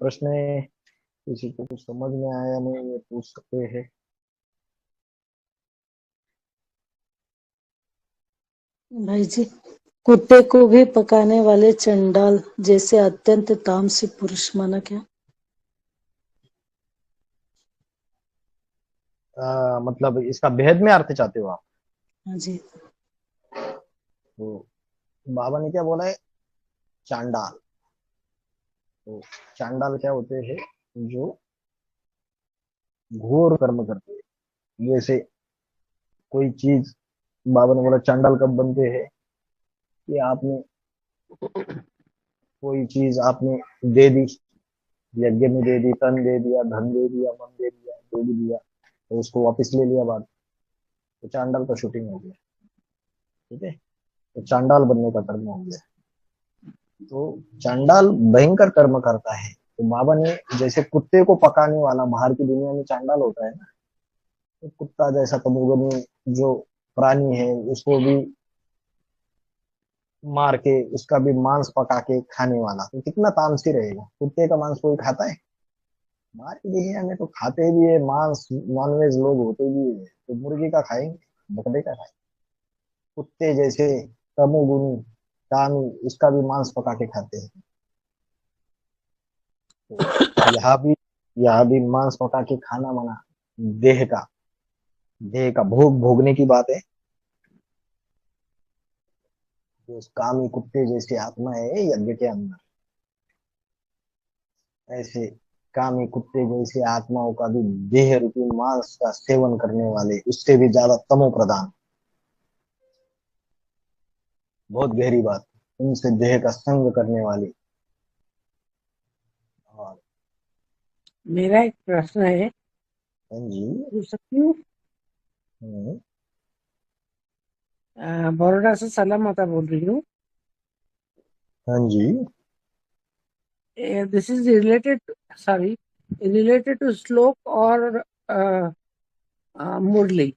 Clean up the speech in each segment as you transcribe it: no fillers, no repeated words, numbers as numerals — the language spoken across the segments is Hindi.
प्रश्न है, किसी को कुछ समझ में आया नहीं, ये पूछ सकते हैं। भाई जी, कुत्ते को भी पकाने वाले चंडाल जैसे अत्यंत तामसी पुरुष माना क्या? मतलब इसका भेद में अर्थ चाहते हो आप? हाँ जी। तो बाबा ने क्या बोला है? चांडाल। तो चांडाल क्या होते हैं? जो घोर कर्म करते हैं। जैसे कोई चीज, बाबा ने बोला चांडाल कब बनते हैं? कि आपने कोई चीज आपने दे दी, यज्ञ में दे दी, तन दे दिया, धन दे दिया, मन दे दिया, जो भी दिया, तो उसको वापस ले लिया बाद, तो चांडाल का शूटिंग हो गया। ठीक है, तो चांडाल बनने का कर्म हो गया। तो चांडाल भयंकर कर्म करता है। तो बाबा ने जैसे कुत्ते को पकाने वाला बाहर की दुनिया में चांडाल होता है ना, तो कुत्ता जैसा तमोगुनी जो प्राणी है, उसको भी मार के उसका भी मांस पका के खाने वाला, तो कितना तामसी रहेगा। कुत्ते का मांस कोई खाता है? बाहर की दुनिया में तो खाते भी है मांस, नॉनवेज लोग होते भी है, तो मुर्गी का खाएंगे, बकरे का खाएंगे। कुत्ते जैसे तमोगुनी कामी उसका भी मांस पका के खाते हैं। तो यहाँ भी मांस पका के खाना मना, देह का देह का भोग भोगने की बात है। जो उस कामी कुत्ते जैसी आत्मा है यज्ञ के अंदर, ऐसे कामी कुत्ते जैसी आत्माओं का भी देह रूपी मांस का सेवन करने वाले, उससे भी ज्यादा तमो प्रधान, बहुत गहरी बात, उनसे देह का संग करने वाली। और मेरा एक प्रश्न है, हाँ जी। पूछ सकती हूँ? हम्म, बड़ौदा से सलाम माता बोल रही हूँ। हाँ जी। This is related, sorry, related to shloka और Murli.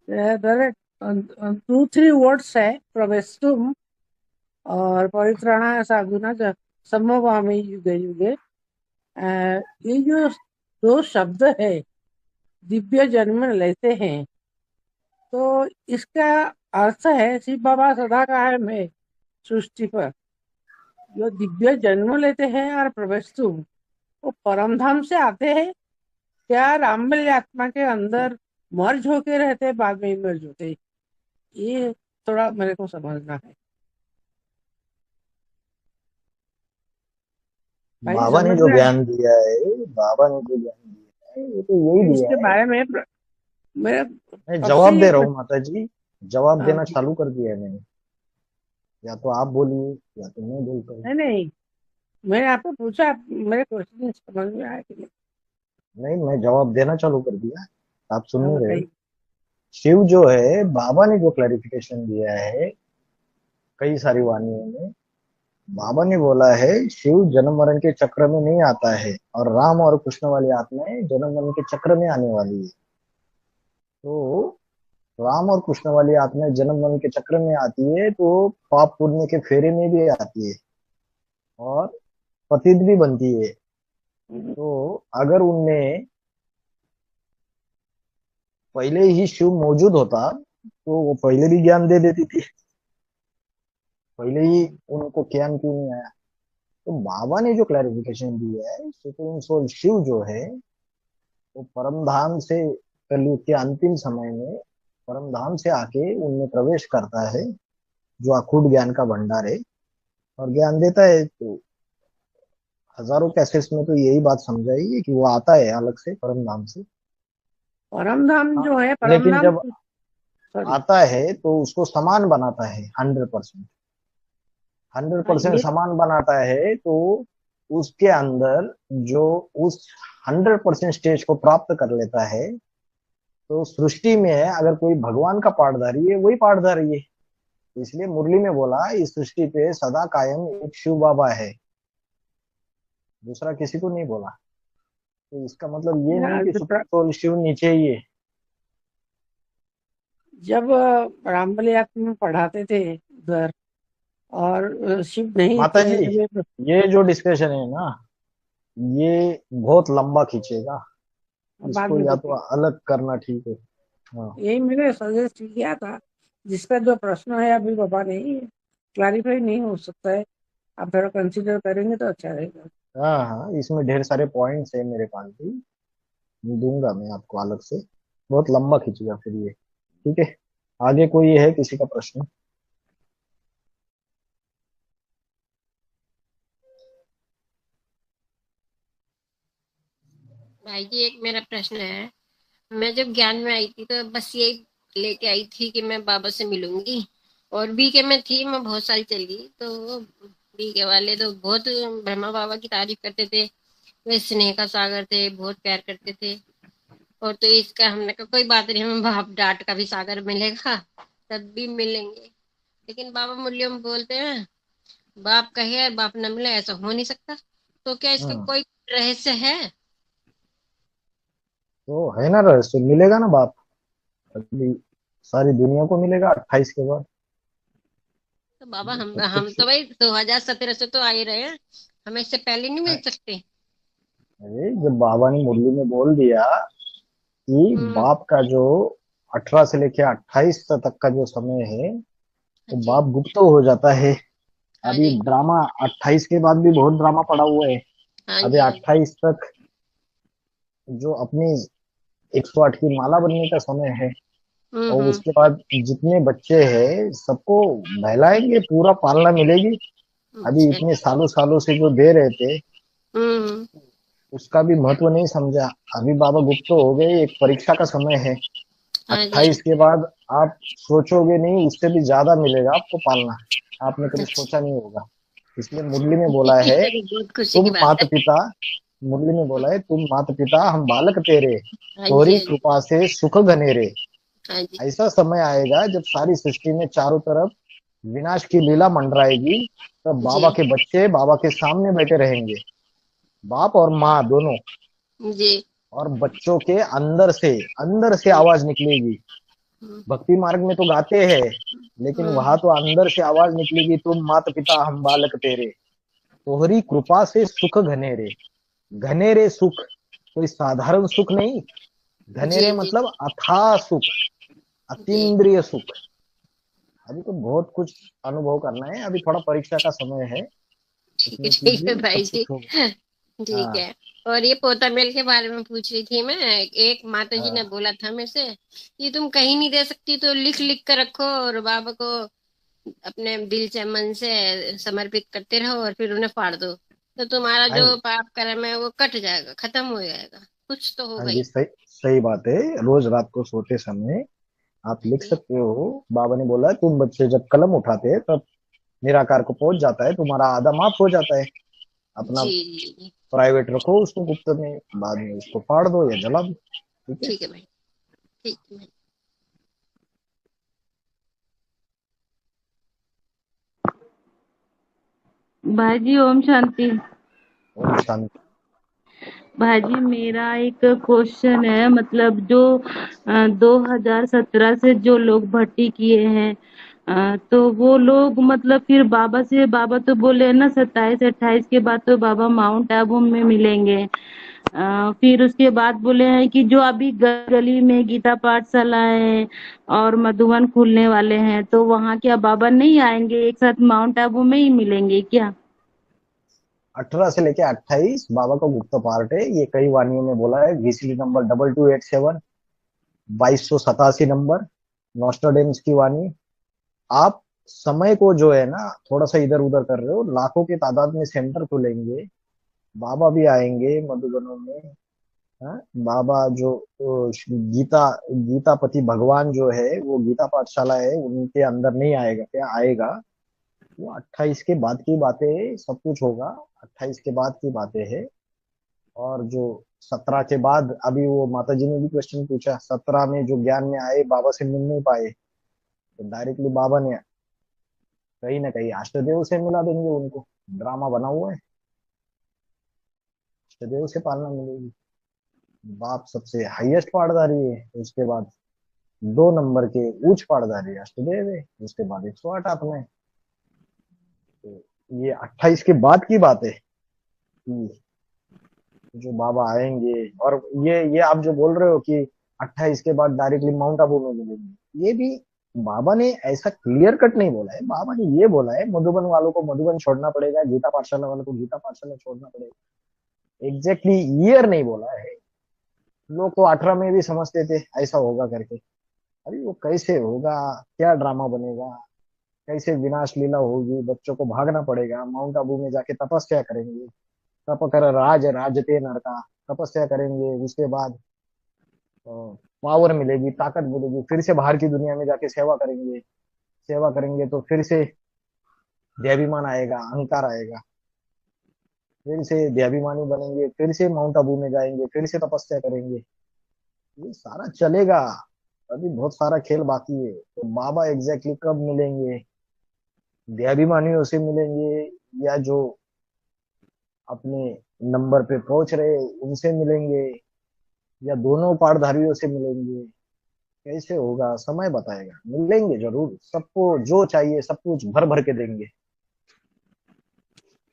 There two three words है, प्रवेशुम और पवित्राणाय साधुना सम्मोवामि युगे युगे। ये जो दो शब्द है, दिव्य जन्म लेते हैं, तो इसका अर्थ है शिव बाबा सदा कायम है सृष्टि पर। जो दिव्य जन्म लेते हैं और प्रवेश तुम, वो परम धाम से आते हैं क्या? रामबल आत्मा के अंदर मर्ज होके रहते हैं, बाद में मर्ज होते हैं? ये थोड़ा मेरे को समझना है। भाई जी, बाबा ने समझ जो में आया? ज्ञान दिया है, बाबा ने जो ज्ञान दिया है वो तो यही दिया इसके है। बारे में मेरा मैं कब से जवाब ये दे रहा हूँ माता जी, जवाब देना जी, चालू कर दिया है मैंने। या तो आप बोलिए या तो मैं बोलता हूँ। नहीं नहीं, मैंने आपको पूछा, मेरे क्वेश्चन समझ में आया कि नहीं? नहीं, मैं जवाब देना चालू कर दिया, आप सुन हाँ, नहीं रहे हो। बताइए। शिव जो है, बाबा ने जो क्लैरिफिकेशन दिया है कई सारी वाणियों में, बाबा ने बोला है शिव जन्म मरण के चक्र में नहीं आता है, और राम और कृष्ण वाली आत्माएं जन्म मरण के चक्र में आने वाली है। तो राम और कृष्ण वाली आत्माएं जन्म मरण के चक्र में आती है, तो पाप पुण्य के फेरे में भी आती है और पतित भी बनती है। तो अगर उनमें पहले ही शिव मौजूद होता, तो वो पहले भी ज्ञान दे देती थी। पहले ही उनको ज्ञान क्यों नहीं आया? तो बाबा ने जो क्लैरिफिकेशन दिया है, सुप्रीम सोल शिव जो है, वो परम धाम से कलयुग के अंतिम समय में परम धाम से आके उनमें प्रवेश करता है, जो अखूट ज्ञान का भंडार है, और ज्ञान देता है। तो हजारों कैसेट्स में तो यही बात समझाई है कि वो आता है अलग से परम धाम से। परम धाम हाँ, जो है, परम लेकिन धाम, जब सॉरी। आता है तो उसको समान बनाता है 100%। हंड्रेड हाँ, परसेंट ये समान बनाता है, तो उसके अंदर जो उस 100% स्टेज को प्राप्त कर लेता है, तो सृष्टि में अगर कोई भगवान का पाठधारी है, वही पाठधारी है। इसलिए मुरली में बोला इस सृष्टि पे सदा कायम एक शिव बाबा है, दूसरा किसी को नहीं बोला। तो इसका मतलब ये नहीं कि सुप्रीम सोल शिव नीचे ही है। जब रामबली आत्मा में पढ़ाते थे उधर, और शिव नहीं माता थे जी, जब ये जो डिस्कशन है ना, ये बहुत लंबा खींचेगा, बाद इसको में या तो देखेंगे। अलग करना ठीक है। हाँ यही मैंने सजेस्ट किया था, जिसका जो प्रश्न है अभी पापा नहीं क्लैरिफाई नहीं हो सकता है, आप थोड़ा कंसिडर करेंगे तो अच्छा रहेगा। हाँ हाँ, इसमें ढेर सारे पॉइंट्स है मेरे पास भी, दूंगा मैं आपको अलग से, बहुत लंबा खींचेगा फिर ये। ठीक है, आगे कोई है किसी का प्रश्न? भाई जी एक मेरा प्रश्न है। मैं जब ज्ञान में आई थी तो बस ये लेके आई थी कि मैं बाबा से मिलूंगी। और बीके में थी, मैं बहुत साल चली तो बीके वाले तो बहुत ब्रह्मा बाबा की तारीफ करते थे। वे स्नेह का सागर थे, बहुत प्यार करते थे। और तो इसका हमने कहा कोई बात नहीं, हमें बाप डांट का भी सागर मिलेगा, तब भी मिलेंगे। लेकिन बाबा मुरलियम बोलते हैं बाप कहे और बाप न मिले, ऐसा हो नहीं सकता। तो क्या इसका हम्म, कोई रहस्य है? तो है ना, रहस्य मिलेगा ना बाप, अभी सारी दुनिया को मिलेगा 28 के बाद। तो बाबा हम सब हम कुछ। तो भाई 2017 से तो आ ही रहे हैं, हमें इससे पहले नहीं मिल सकते? अरे जब बाबा ने मुरली में बोल दिया कि हम्म। बाप का जो 18 से लेके 28 तक का जो समय है, हाँ तो जी। बाप गुप्त हो जाता है। हाँ अभी जी। ड्रामा 28 के बाद भी बहुत ड्रामा पड़ा हुआ है। हाँ अभी जी। हाँ जी। 28 तक जो अपनी 108 की माला बनने का समय है, और हम्म। उसके बाद जितने बच्चे हैं सबको बहलाएंगे, पूरा पालना मिलेगी। अभी अच्छा इतने जी। सालों सालों से जो दे रहे थे, हम्म। उसका भी महत्व नहीं समझा। अभी बाबा गुप्त हो गए, एक परीक्षा का समय है। हाँ जी। 28 के बाद आप सोचोगे नहीं, उससे भी ज्यादा मिलेगा आपको पालना, आपने कभी अच्छा। सोचा नहीं होगा। इसलिए मुरली में बोला है, ये तो बहुत खुशी की तुम बात माता है। पिता, मुरली में बोला है, तुम माता पिता हम बालक तेरे, हाँ जी। तोरी हाँ जी। कृपा से सुख घनेरे। हाँ जी। ऐसा समय आएगा जब सारी सृष्टि में चारों तरफ विनाश की लीला मंडराएगी, तब जी। बाबा के बच्चे बाबा के सामने बैठे रहेंगे, बाप और माँ दोनों। जी। और बच्चों के अंदर से आवाज निकलेगी। हम्म। भक्ति मार्ग में तो गाते हैं, लेकिन वहां हम्म। तो अंदर से आवाज निकलेगी, तुम माता पिता हम बालक तेरे, तोहरी कृपा से सुख घनेरे। घनेरे सुख कोई साधारण सुख नहीं, जी। घनेरे जी। मतलब अथाह सुख, जी। अतीन्द्रिय सुख। अभी तो बहुत कुछ अनुभव करना है, अभी थोड़ा परीक्षा का समय है, उसमें ठीक है कीजिए भाई सब जी। कुछ होगा। ठीक हाँ है। और ये पोता मेल के बारे में पूछ रही थी मैं। एक माता जी ने हाँ बोला था मेरे से कि तुम कहीं नहीं दे सकती तो लिख लिख कर रखो और बाबा को अपने दिल से मन से समर्पित करते रहो और फिर उन्हें फाड़ दो, तो तुम्हारा हाँ जो जी, पाप कर्म है वो कट जाएगा, खत्म हो जाएगा, कुछ तो हाँ होगा जी, ही। सही सही बात है। रोज रात को सोते समय आप हाँ लिख जी। सकते हो। बाबा ने बोला है, तुम बच्चे जब कलम उठाते हैं तब निराकार को पहुंच जाता है, तुम्हारा आधा माफ हो जाता है। अपना जी। जी। जी। प्राइवेट रखो उसको गुप्त में, बाद में उसको फाड़ दो या जला दो। ठीक है। ठीक है भाई। ठीक है भाई। भाई जी ओम शांति। ओम शांति। भाई जी मेरा एक क्वेश्चन है, मतलब जो 2017 से जो लोग भर्ती किए हैं, तो वो लोग मतलब फिर बाबा से, बाबा तो बोले हैं ना 27-28 के बाद तो बाबा माउंट आबू में मिलेंगे। फिर उसके बाद बोले हैं कि जो अभी गली में गीता पाठशाला है और मधुबन खुलने वाले हैं, तो वहाँ क्या बाबा नहीं आएंगे, एक साथ माउंट आबू में ही मिलेंगे क्या? 18 से लेके 28 बाबा का गुप्त पार्ट है, ये कई वाणियों में बोला है। घीसली नंबर 2287, 2287 नंबर, नॉस्ट्राडेम्स की वाणी। आप समय को जो है ना थोड़ा सा इधर उधर कर रहे हो, लाखों की तादाद में सेंटर खुलेंगे, बाबा भी आएंगे मधुबनों में। हाँ? बाबा जो गीता गीतापति भगवान जो है, वो गीता पाठशाला है, उनके अंदर नहीं आएगा क्या? आएगा। वो 28 के बाद की बातें हैं, सब कुछ होगा। 28 के बाद की बातें हैं। और जो 17 के बाद, अभी वो माता जी ने भी क्वेश्चन पूछा, 17 में जो ज्ञान में आए बाबा से मिल नहीं पाए, तो डायरेक्टली बाबा ने कहीं ना कहीं अष्टदेव से मिला देंगे उनको। ड्रामा बना हुआ है, अष्टदेव से पालना मिलेगी। बाप सबसे हाईएस्ट पाठधारी है, उसके बाद 2 नंबर के उच्च पाठधारी अष्टदेव है, उसके बाद 108 आत्मा है। तो ये 28 के बाद की बात है कि जो बाबा आएंगे। और ये आप जो बोल रहे हो कि 28 के बाद डायरेक्टली माउंट आबू में मिलेंगे, ये भी बाबा ने ऐसा क्लियर कट नहीं बोला है। बाबा ने ये बोला है मधुबन वालों को मधुबन छोड़ना पड़ेगा, गीता पाठशाला वालों को गीता पाठशाला छोड़ना पड़ेगा। एग्जैक्टली ईयर नहीं बोला है। लोग तो 18 में भी समझते थे ऐसा होगा करके। अरे वो कैसे होगा, क्या ड्रामा बनेगा, कैसे विनाश लीला होगी, बच्चों को भागना पड़ेगा, माउंट आबू में जाके तपस्या करेंगे, तप कर राज राजते नरका, तपस्या करेंगे, उसके बाद पावर मिलेगी, ताकत मिलेगी, फिर से बाहर की दुनिया में जाके सेवा करेंगे। सेवा करेंगे तो फिर से देहाभिमान आएगा, अहंकार आएगा, फिर से देहाभिमानी बनेंगे, फिर से माउंट आबू में जाएंगे, फिर से तपस्या करेंगे। ये सारा चलेगा। अभी बहुत सारा खेल बाकी है। तो बाबा एग्जैक्टली कब मिलेंगे, देहाभिमानियों से मिलेंगे या जो अपने नंबर पे पहुंच रहे उनसे मिलेंगे, या दोनों पारधारियों से मिलेंगे, कैसे होगा समय बताएगा। मिलेंगे जरूर, सबको जो चाहिए सब कुछ भर भर के देंगे।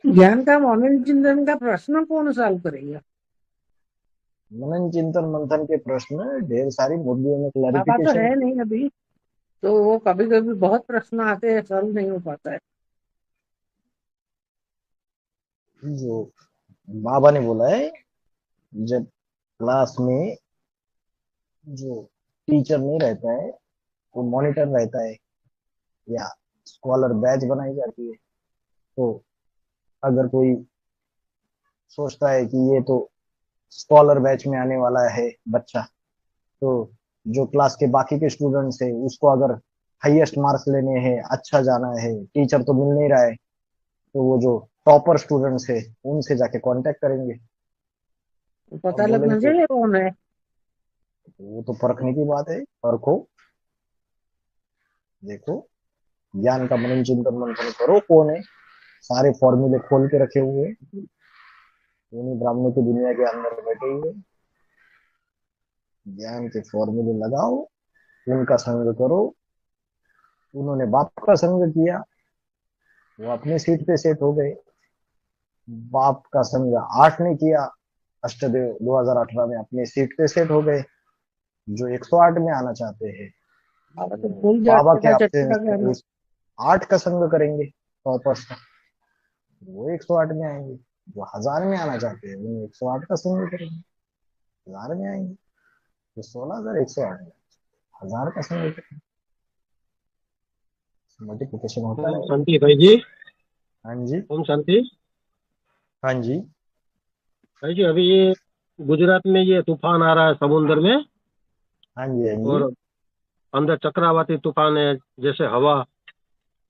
ज्ञान का मनन चिंतन का प्रश्न कौन सॉल्व करेगा? मनन चिंतन मंथन के प्रश्न ढेर सारी मुद्दों में बाबा तो क्लैरिफिकेशन। है नहीं अभी, तो वो कभी कभी बहुत प्रश्न आते हैं, सॉल्व नहीं हो पाता है। जो बाबा ने बोला है, जब क्लास में जो टीचर नहीं रहता है, वो मॉनिटर रहता है या स्कॉलर बैच बनाई जाती है, तो अगर कोई सोचता है कि ये तो स्कॉलर बैच में आने वाला है बच्चा, तो जो क्लास के बाकी के स्टूडेंट्स है उसको अगर हाईएस्ट मार्क्स लेने हैं, अच्छा जाना है, टीचर तो मिल नहीं रहा है, तो वो जो टॉपर स्टूडेंट्स है उनसे जाके कांटेक्ट करेंगे तो और पता लगना बोलेंगे। चाहिए कौन है। वो तो परखने की बात है, परखो, देखो, ज्ञान का मनन चिंतन मंथन करो, कौन है। सारे फॉर्मूले खोल के रखे हुए हैं, उन्हीं ब्राह्मणों की दुनिया के अंदर बैठे हुए। ज्ञान के फॉर्मूले लगाओ, उनका संग करो। उन्होंने बाप का संग किया, वो अपनी सीट पे सेट हो गए। बाप का संग आठ ने किया, अष्टदेव 2018 में अपनी सीट पे सेट हो गए। जो 108 में आना चाहते हैं, बाबा तो वो भूल बाबा जाते के का एब्सेंस चटका में करना। उस 8 का संग करेंगे, टॉपर्स का, वो 108 में आएंगे। जो 1000 में आना चाहते हैं उन्हें 108 का संग करेंगे, 1000 में आएंगे। तो 16,108 में 1000 का संग करेंगे, मल्टीप्लिकेशन होता ओम रहेगा। शांति भाई जी। हाँ जी। ओम शांति हाँ जी। भाई जी। अभी ये गुजरात में ये तूफान आ रहा है समुद्र में, हाँ जी। हाँ जी। और अंदर चक्रवाती तूफान है जैसे हवा,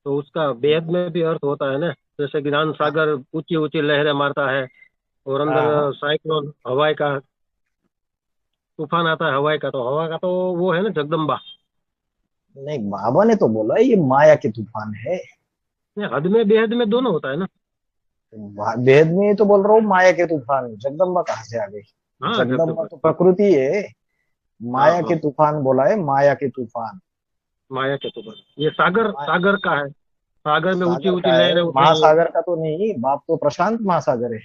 तो उसका बेहद में भी अर्थ होता है ना। जैसे ज्ञान हाँ सागर ऊंची ऊंची लहरें मारता है, और हाँ हाँ। अंदर साइक्लोन हवाई का तूफान आता है, हवाई का। तो हवा का तो वो है ना जगदम्बा। नहीं, बाबा ने तो बोला ये माया के तूफान है। ये हद में बेहद में दोनों होता है ना। वेद में तो बोल रहा हूँ माया के तूफान, जगदम्बा कहाँ से आ गई। हाँ जगदम्बा जगदम्बा। तो प्रकृति है। हाँ माया हाँ, के तूफान बोला है, माया के तूफान। माया के तूफान ये सागर मा- सागर का है। सागर में ऊंची सागर ऊंची का है, लहरें उठेंगी। महासागर का तो नहीं। बाप तो प्रशांत महासागर है।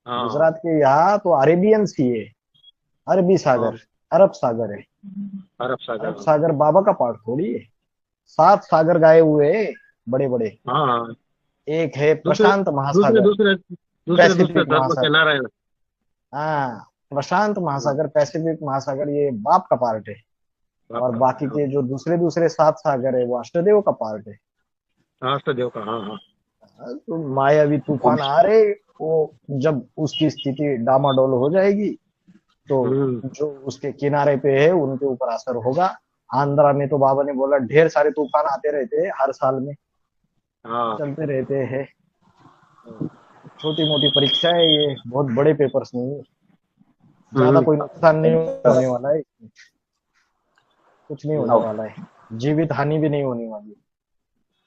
हाँ गुजरात के यहाँ तो अरेबियन सी है, अरबी हाँ, सागर, अरब सागर है। अरब अरब सागर। सागर बाबा का पार्ट थोड़ी है। 7 सागर गाए हुए हैं, बड़े बड़े। हाँ हाँ, एक है दूसरे प्रशांत दूसरे महासागर, दूसरे दूसरे दूसरे पैसिफिक धर्म के महासागर। नारायण। हाँ, प्रशांत हाँ, महासागर, पैसिफिक महासागर ये बाप का पार्ट है। और आपका बाकी के जो दूसरे दूसरे 7 सागर है वो अष्टदेव का पार्ट है। अष्टदेव का। हाँ हाँ। तो मायावी तूफान आ रहे, वो जब उसकी स्थिति डामाडोल हो जाएगी तो हम्म। जो उसके किनारे पे है उनके ऊपर असर होगा। आंध्रा में तो बाबा ने बोला ढेर सारे तूफान आते रहते हैं हर साल में, हाँ चलते रहते हैं। छोटी मोटी परीक्षा है ये, बहुत बड़े पेपर्स नहीं है। ज्यादा कोई नुकसान नहीं होने वाला है, कुछ नहीं होने वाला है, जीवित हानि भी नहीं होने वाली।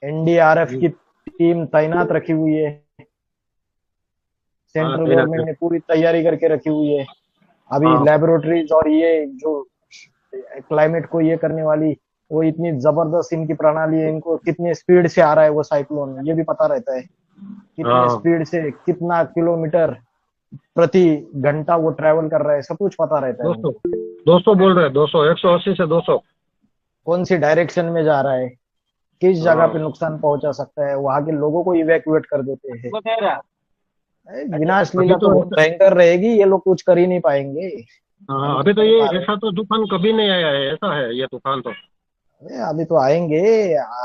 एनडीआरएफ की टीम तैनात रखी हुई है, हाँ, सेंट्रल तैनात है। गवर्नमेंट ने पूरी तैयारी करके रखी हुई है। अभी हाँ लेबोरेटरीज और ये जो क्लाइमेट को ये करने वाली, वो इतनी जबरदस्त इनकी प्रणाली है। इनको कितने स्पीड से आ रहा है वो साइक्लोन, ये भी पता रहता है। कितने हाँ स्पीड से, कितना किलोमीटर प्रति घंटा वो ट्रेवल कर रहा है, सब कुछ पता रहता है 200 उनको। 200 बोल रहे हैं, 200, 180 से 200। कौन सी डायरेक्शन में जा रहा है, किस जगह पे हाँ। नुकसान पहुंचा सकता है, वहां के लोगों को इवैक्यूएट कर देते हैं। विनाश अभी लीला तो तो बहुत भयंकर रहेगी, ये लोग कुछ कर ही नहीं पाएंगे। हाँ, हम अभी तो तो कर ये पा रहे हैं। ऐसा तो तूफान कभी नहीं आया है, ऐसा है ये तूफान तो। अरे अभी तो आएंगे।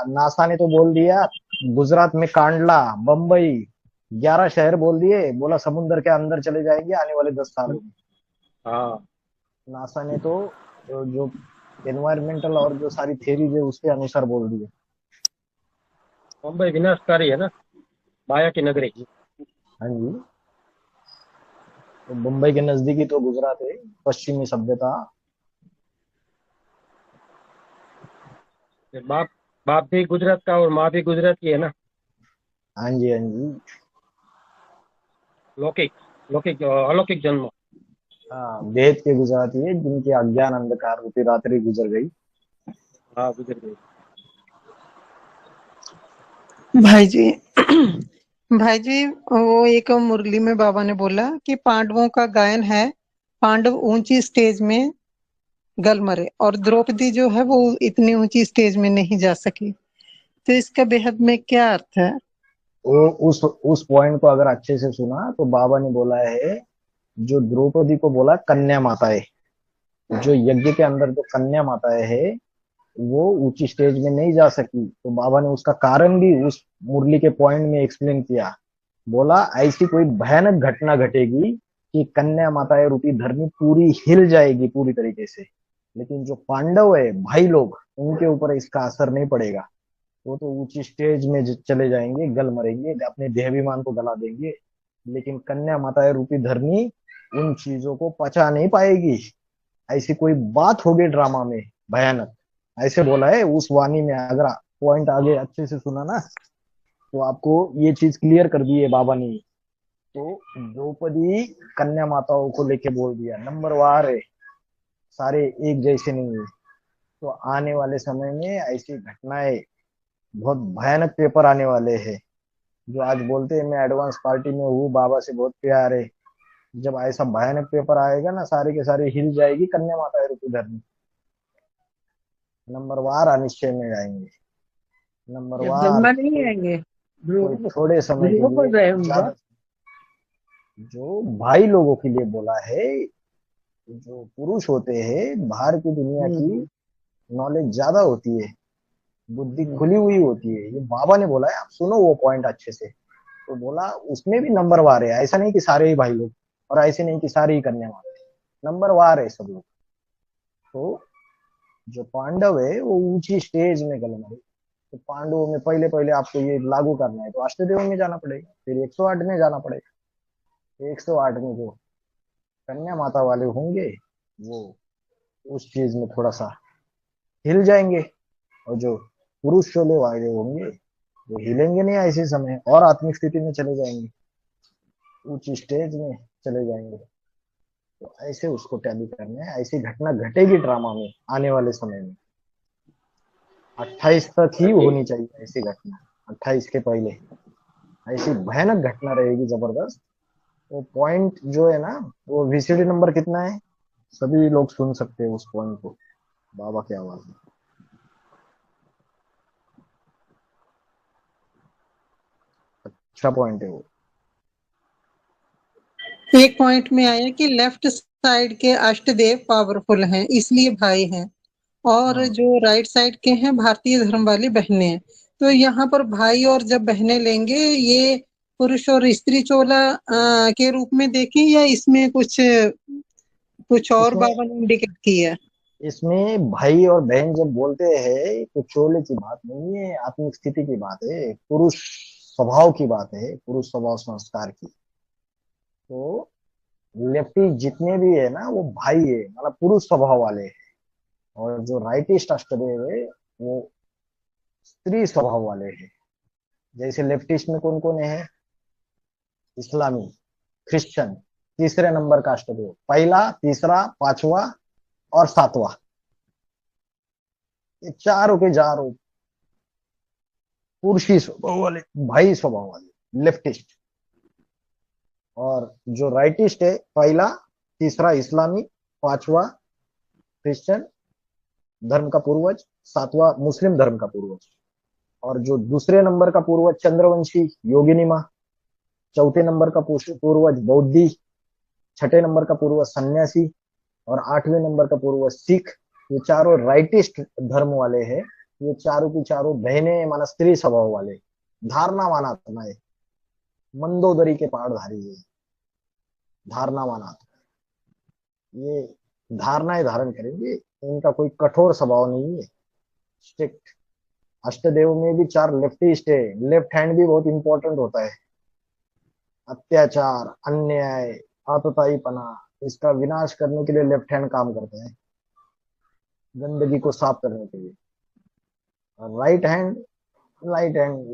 नासा ने तो बोल दिया, गुजरात में कांडला, बम्बई, 11 शहर बोल दिए, बोला समुद्र के अंदर चले जाएंगे आने वाले 10 सालों में। हाँ। नासा ने तो जो एनवायरमेंटल और जो सारी थेरीज है उसके अनुसार बोल दिए। मुंबई विनाशकारी है ना, माया की नगरी। हाँ जी। तो मुंबई के नजदीकी तो गुजरात है, पश्चिमी सभ्यता। फिर बाप बाप भी गुजरात का और माँ भी गुजरात की है ना। हाँ जी, हाँ जी। लौकिक, लौकिक अलौकिक जन्म। हाँ, वेद के गुजराती है जिनकी अज्ञान अंधकार रूपी रात्रि गुजर गई। हाँ, गुजर गई। भाई जी भाई जी, वो एक मुरली में बाबा ने बोला कि पांडवों का गायन है, पांडव ऊंची स्टेज में गल मरे और द्रौपदी जो है वो इतनी ऊंची स्टेज में नहीं जा सकी। तो इसका बेहद में क्या अर्थ है? वो उस पॉइंट को अगर अच्छे से सुना तो बाबा ने बोला है, जो द्रौपदी को बोला कन्या माताएं, जो यज्ञ के अंदर जो कन्या माताएं है वो ऊंची स्टेज में नहीं जा सकी, तो बाबा ने उसका कारण भी उस मुरली के पॉइंट में एक्सप्लेन किया। बोला ऐसी कोई भयानक घटना घटेगी कि कन्या माताएं रूपी धरनी पूरी हिल जाएगी पूरी तरीके से, लेकिन जो पांडव है भाई लोग उनके ऊपर इसका असर नहीं पड़ेगा। वो तो ऊंची स्टेज में चले जाएंगे, गल मरेंगे, अपने देहाभिमान को गला देंगे, लेकिन कन्या माताएं रूपी धरनी उन चीजों को पचा नहीं पाएगी। ऐसी कोई बात होगी ड्रामा में भयानक, ऐसे बोला है उस वाणी में। अगर पॉइंट आगे अच्छे से सुना ना तो आपको ये चीज क्लियर कर दी है बाबा ने। तो द्रौपदी कन्या माताओं को लेके बोल दिया, नंबर वार है, सारे एक जैसे नहीं है। तो आने वाले समय में ऐसी घटनाएं, बहुत भयानक पेपर आने वाले हैं। जो आज बोलते हैं मैं एडवांस पार्टी में हूँ, बाबा से बहुत प्यार है, जब ऐसा भयानक पेपर आएगा ना सारे के सारे हिल जाएगी कन्या माता ऋतु धरनी। नंबर वार अनिश्चय में जाएंगे, नंबर ये वार। ब्रह्मा नहीं आएंगे? कोई ध्रुव, थोड़े समय के ध्रुव लिए बोल रहे हैं उनका। ज्यादा, जो भाई लोगों के लिए बोला है, जो पुरुष होते हैं बाहर की दुनिया की हम्म, नॉलेज ज्यादा होती है, बुद्धि हम्म, खुली हुई होती है, ये बाबा ने बोला है, आप सुनो वो पॉइंट अच्छे से। तो बोला उसमें भी नंबर वार है, ऐसा नहीं कि सारे ही भाई लोग और ऐसे नहीं कि सारे ही कन्या माता, नंबर वार है सब लोग। तो जो पांडव है वो ऊंची स्टेज में गले मरे। तो पांडवों में पहले पहले आपको ये लागू करना है तो अष्टदेव में जाना पड़ेगा, फिर 108 में जाना पड़ेगा। 108 में जो कन्या माता वाले होंगे वो उस चीज में थोड़ा सा हिल जाएंगे, और जो पुरुष शोले वाले होंगे वो हिलेंगे नहीं, ऐसे समय और आत्मिक स्थिति में चले जाएंगे, ऊंची स्टेज में चले जाएंगे। तो ऐसे उसको टैली करना है, ऐसी घटना घटेगी ड्रामा में आने वाले समय में। 28 तक ही होनी चाहिए ऐसी घटना, 28 के पहले ऐसी भयानक घटना रहेगी जबरदस्त। वो पॉइंट जो है ना, वो वीसीडी नंबर कितना है, सभी लोग सुन सकते हैं उस पॉइंट को बाबा की आवाज में। अच्छा पॉइंट है वो। एक पॉइंट में आया कि लेफ्ट साइड के अष्टदेव पावरफुल हैं इसलिए भाई हैं, और हाँ, जो राइट साइड के हैं भारतीय धर्म वाली बहनें हैं। तो यहाँ पर भाई और जब बहनें लेंगे, ये पुरुष और स्त्री चोला के रूप में देखें, या इसमें कुछ कुछ और इसमें बाबा ने इंडिकेट किया है? इसमें भाई और बहन जब बोलते हैं तो चोले की बात नहीं है, आत्मिक स्थिति की बात है, पुरुष स्वभाव की बात है, पुरुष स्वभाव संस्कार की। तो लेफ्टी जितने भी है ना वो भाई है, मतलब पुरुष स्वभाव वाले हैं, और जो राइटिस्ट अष्टदेव है वो स्त्री स्वभाव वाले हैं। जैसे लेफ्टिस्ट में कौन कौन है, इस्लामी, क्रिश्चियन, तीसरे नंबर का अष्टदेव, पहला, तीसरा, पांचवा और सातवां, ये चारों के चारों पुरुषी स्वभाव वाले, भाई स्वभाव वाले लेफ्टिस्ट। और जो राइटिस्ट है पहला, तीसरा इस्लामी, पांचवा क्रिश्चियन धर्म का पूर्वज, सातवां मुस्लिम धर्म का पूर्वज। और जो दूसरे नंबर का पूर्वज चंद्रवंशी योगिनी माँ, चौथे नंबर का पूर्वज बौद्धि, छठे नंबर का पूर्वज सन्यासी और आठवें नंबर का पूर्वज सिख। ये चारों राइटिस्ट धर्म वाले हैं। ये चारों की चारों बहने माना स्त्री स्वभाव वाले, धारणावान आत्माएं, मंदोदरी के पाठधारी है, धारणावान आत्मा। ये धारणाएं धारण करेंगे, इनका कोई कठोर स्वभाव नहीं है, स्ट्रिक्ट। अष्टदेव में भी चार लेफ्टिस्ट है, लेफ्ट हैंड भी बहुत इंपॉर्टेंट होता है। अत्याचार, अन्याय, आतताईपना, इसका विनाश करने के लिए लेफ्ट हैंड काम करते हैं, गंदगी को साफ करने के लिए। और राइट हैंड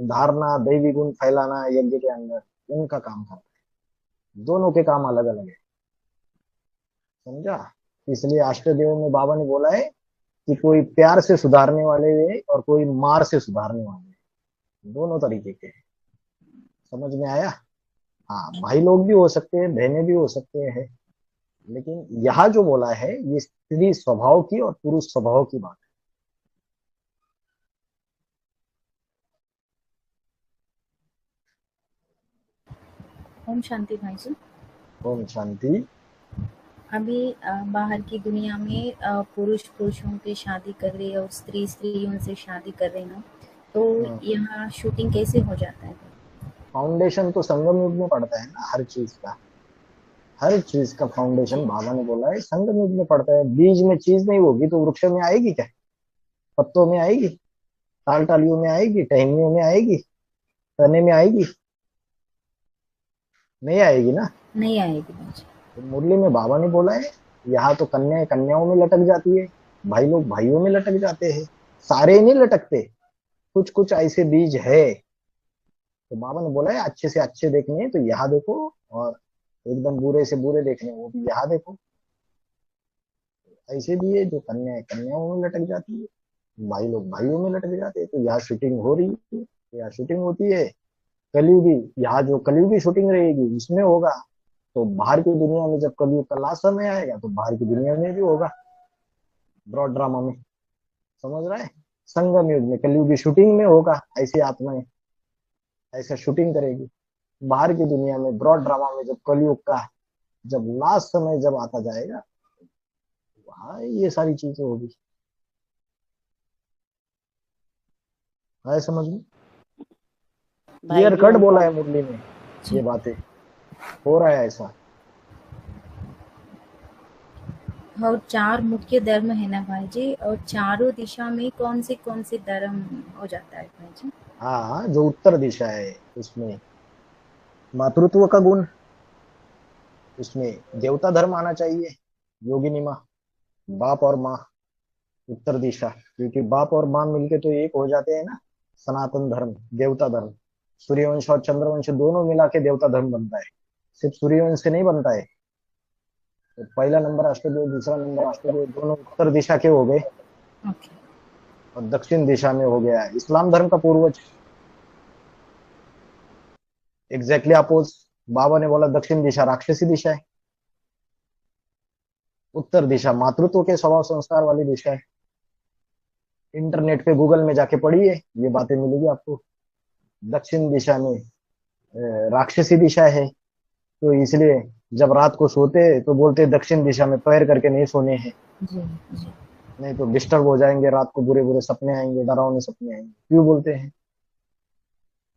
धारणा, दैवी गुण फैलाना यज्ञ के अंदर, इनका काम करता है। दोनों के काम अलग अलग है, समझा। इसलिए अष्टदेव में बाबा ने बोला है कि कोई प्यार से सुधारने वाले है और कोई मार से सुधारने वाले है, दोनों तरीके के। समझ में आया? हाँ, भाई लोग भी हो सकते हैं, बहनें भी हो सकते हैं, लेकिन यहाँ जो बोला है ये स्त्री स्वभाव की और पुरुष स्वभाव की बात ओम शांति भाई जी। है। ओम शांति। अभी बाहर की दुनिया में पुरुष पुरुषों की शादी कर रहे और स्त्री स्त्रियों से शादी कर रहे ना, तो यहाँ शूटिंग कैसे हो जाता है? फाउंडेशन तो संगम युग में पड़ता है ना, हर चीज का फाउंडेशन बाबा ने बोला है संगम युग में पड़ता है। बीज में चीज नहीं होगी तो वृक्ष में आएगी क्या? पत्तों में आएगी, टाल टालियों में आएगी, टहनियों में आएगी, तने में आएगी? नहीं आएगी ना, नहीं आएगी भाई जी। तो मुरली में बाबा ने बोला है यहाँ तो कन्याएं कन्याओं में लटक जाती है, भाई लोग भाइयों में लटक जाते हैं, सारे नहीं लटकते, कुछ कुछ ऐसे बीज है। तो बाबा ने बोला है अच्छे से अच्छे देखने हैं तो यहाँ देखो, और एकदम बुरे से बुरे देखने वो भी यहाँ देखो। ऐसे भी है जो कन्याएं कन्याओं में लटक जाती है, भाई लोग भाइयों में लटक जाते हैं। तो यहाँ शूटिंग हो रही है, यहाँ शूटिंग होती है कलयुगी। यहाँ जो कलयुगी शूटिंग रहेगी उसमें होगा, तो बाहर की दुनिया में जब कलयुग का लास्ट समय आएगा तो बाहर की दुनिया में भी होगा, ब्रॉड ड्रामा में। समझ रहा है? संगम युग में कलयुगी शूटिंग में होगा, ऐसी आत्माएं ऐसा शूटिंग करेगी। बाहर की दुनिया में ब्रॉड ड्रामा में जब कलयुग का जब लास्ट समय जब आता जाएगा, वहां ये सारी चीजें होगी। है समझ में? क्लियर कट बोला है मुरली में, ये बातें हो रहा है ऐसा। और चार मुख्य धर्म है ना भाई जी, और चारों दिशा में कौन से धर्म हो जाता है भाई जी? हाँ, जो उत्तर दिशा है उसमें मातृत्व का गुण, उसमें देवता धर्म आना चाहिए, योगिनी माँ, बाप और माँ, उत्तर दिशा। क्योंकि बाप और माँ मिलके तो एक हो जाते हैं ना, सनातन धर्म, देवता धर्म। सूर्यवंश और चंद्रवंश दोनों मिला के देवता धर्म बनता है, सिर्फ सूर्यवंश से नहीं बनता है। तो पहला नंबर अष्टदेव, दूसरा नंबर अष्टदेव, दोनों उत्तर दिशा के हो गए और दक्षिण दिशा में हो गया इस्लाम धर्म का पूर्वज। एग्जैक्टली अपोज, बाबा ने बोला दक्षिण दिशा राक्षसी दिशा है, उत्तर दिशा मातृत्व के स्वभाव संस्कार वाली दिशा है। इंटरनेट पे गूगल में जाके पढ़िए, ये बातें मिलेगी आपको। दक्षिण दिशा में राक्षसी दिशा है, तो इसलिए जब रात को सोते तो बोलते दक्षिण दिशा में पैर करके नहीं सोने हैं, नहीं तो डिस्टर्ब हो जाएंगे, रात को बुरे बुरे सपने आएंगे, डरावने सपने आएंगे। क्यों बोलते हैं?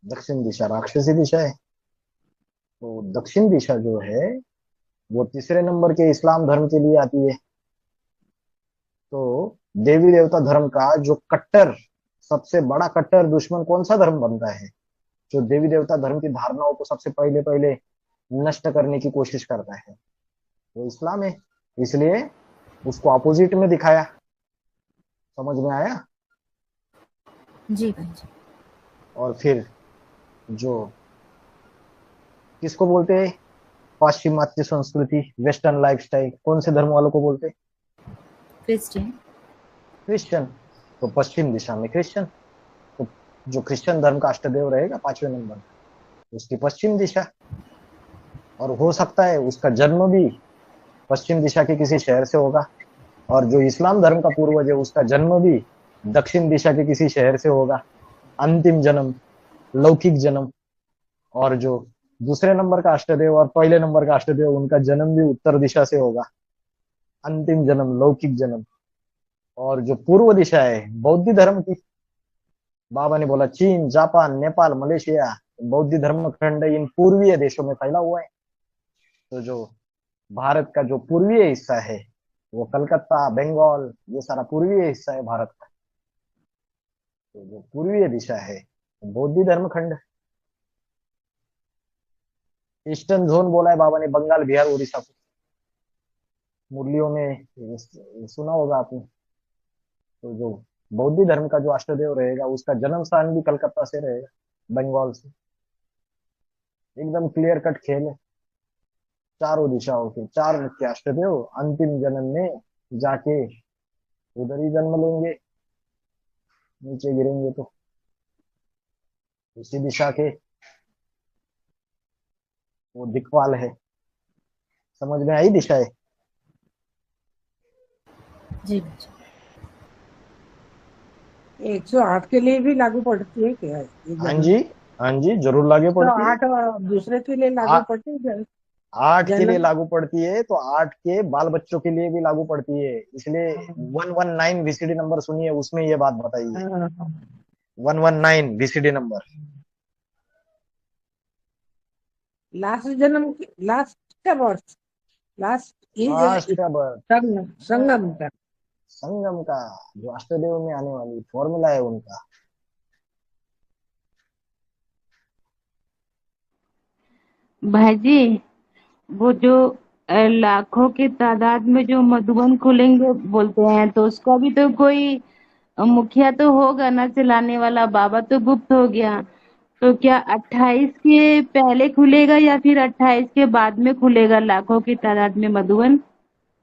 दक्षिण दिशा राक्षसी दिशा है। तो दक्षिण दिशा जो है वो तीसरे नंबर के इस्लाम धर्म के लिए आती है। तो देवी देवता धर्म का जो कट्टर, सबसे बड़ा कट्टर दुश्मन कौन सा धर्म बनता है? जो देवी देवता धर्म की धारणाओं को सबसे पहले पहले नष्ट करने की कोशिश करता है, वो इस्लाम है। इसलिए उसको अपोजिट में दिखाया। समझ में आया? जी भाई जी। और फिर जो किसको बोलते हैं? पाश्चिमात्य संस्कृति, वेस्टर्न लाइफस्टाइल, कौन से धर्म वालों को बोलते? क्रिश्चियन। तो पश्चिम दिशा में क्रिश्चियन। तो जो क्रिश्चियन धर्म का अष्टदेव रहेगा 5वें नंबर, उसकी पश्चिम दिशा। और हो सकता है उसका जन्म भी पश्चिम दिशा के किसी शहर से होगा, और जो इस्लाम धर्म का पूर्वज है उसका जन्म भी दक्षिण दिशा के किसी शहर से होगा। अंतिम जन्म, लौकिक जन्म। और जो दूसरे नंबर का अष्टदेव और पहले नंबर का अष्टदेव, उनका जन्म भी उत्तर दिशा से होगा। अंतिम जन्म, लौकिक जन्म। और जो पूर्व दिशा है बौद्ध धर्म की, बाबा ने बोला चीन, जापान, नेपाल, मलेशिया, बौद्ध धर्म खंड इन पूर्वीय देशों में फैला हुआ है। तो जो भारत का जो पूर्वीय हिस्सा है, वो कलकत्ता, बंगाल, ये सारा पूर्वीय हिस्सा है भारत का। तो जो पूर्वीय दिशा है बौद्ध धर्म खंड। ईस्टर्न जोन बोला है बाबा ने बंगाल, बिहार, उड़ीसा को। मुरलियों में ये सुना होगा आपने। तो जो बौद्ध धर्म का जो अष्टदेव रहेगा उसका जन्म स्थान भी कलकत्ता से रहेगा, बंगाल से। एकदम क्लियर कट खेल है। चारों दिशाओं के चार मुख्य अष्टदेव अंतिम जन्म में जाके उधर ही जन्म लेंगे, नीचे गिरेंगे तो उसी दिशा के वो दिक्पाल है। समझ में आई दिशा है? जी। 108 के लिए भी लागू पड़ती है क्या ये हाँ जन्म? जी, हाँ जी, जरूर लागू पड़ती है। 108 और दूसरे के लिए लागू पड़ती है क्या? 8 के लिए जन्म लागू पड़ती है तो 8 के बाल बच्चों के लिए भी लागू पड़ती है। इसलिए 119 वीसीडी नंबर सुनिए, उसमें ये बात बताई है। 119 वीसीडी नंबर। लास्ट जन्म, लास्ट का बर्थ, लास्ट लास्ट इज का बर्थ संगम का। संगम का, जो अष्टदेव में आने वाली फॉर्मूला है उनका। भाई जी, वो जो लाखों की तादाद में जो मधुबन खुलेंगे बोलते हैं, तो उसका भी तो कोई मुखिया तो होगा ना चलाने वाला। बाबा तो गुप्त हो गया, तो क्या 28 के पहले खुलेगा या फिर 28 के बाद में खुलेगा लाखों की तादाद में मधुबन?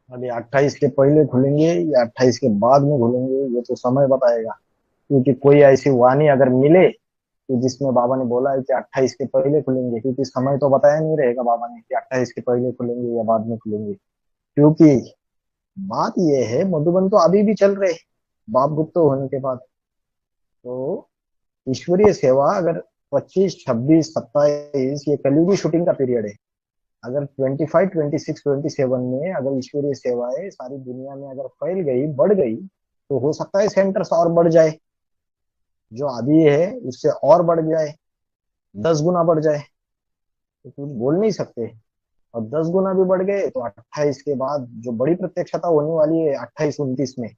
अभी 28 के पहले खुलेंगे या 28 के बाद में खुलेंगे ये तो समय बताएगा। क्योंकि कोई ऐसी वाणी अगर मिले कि जिसमें बाबा ने बोला है कि 28 के पहले खुलेंगे, क्योंकि समय तो बताया नहीं रहेगा बाबा ने कि 28 के पहले खुलेंगे या बाद में खुलेंगे। क्योंकि बात यह है मधुबन तो अभी भी चल रहे बाप गुप्त होने के बाद। तो ईश्वरीय सेवा अगर 25, 26, 27 ये कलयुगी शूटिंग का पीरियड है। अगर 25, 26, 27 में अगर ईश्वरीय सेवाएं सारी दुनिया में अगर फैल गई, बढ़ गई, तो हो सकता है सेंटर्स और बढ़ जाए, जो अभी है उससे और बढ़ जाए, 10 गुना बढ़ जाए। तो कुछ बोल नहीं सकते। और 10 गुना भी बढ़ गए तो 28 के बाद जो बड़ी प्रत्यक्षता होने वाली है 28-29 में,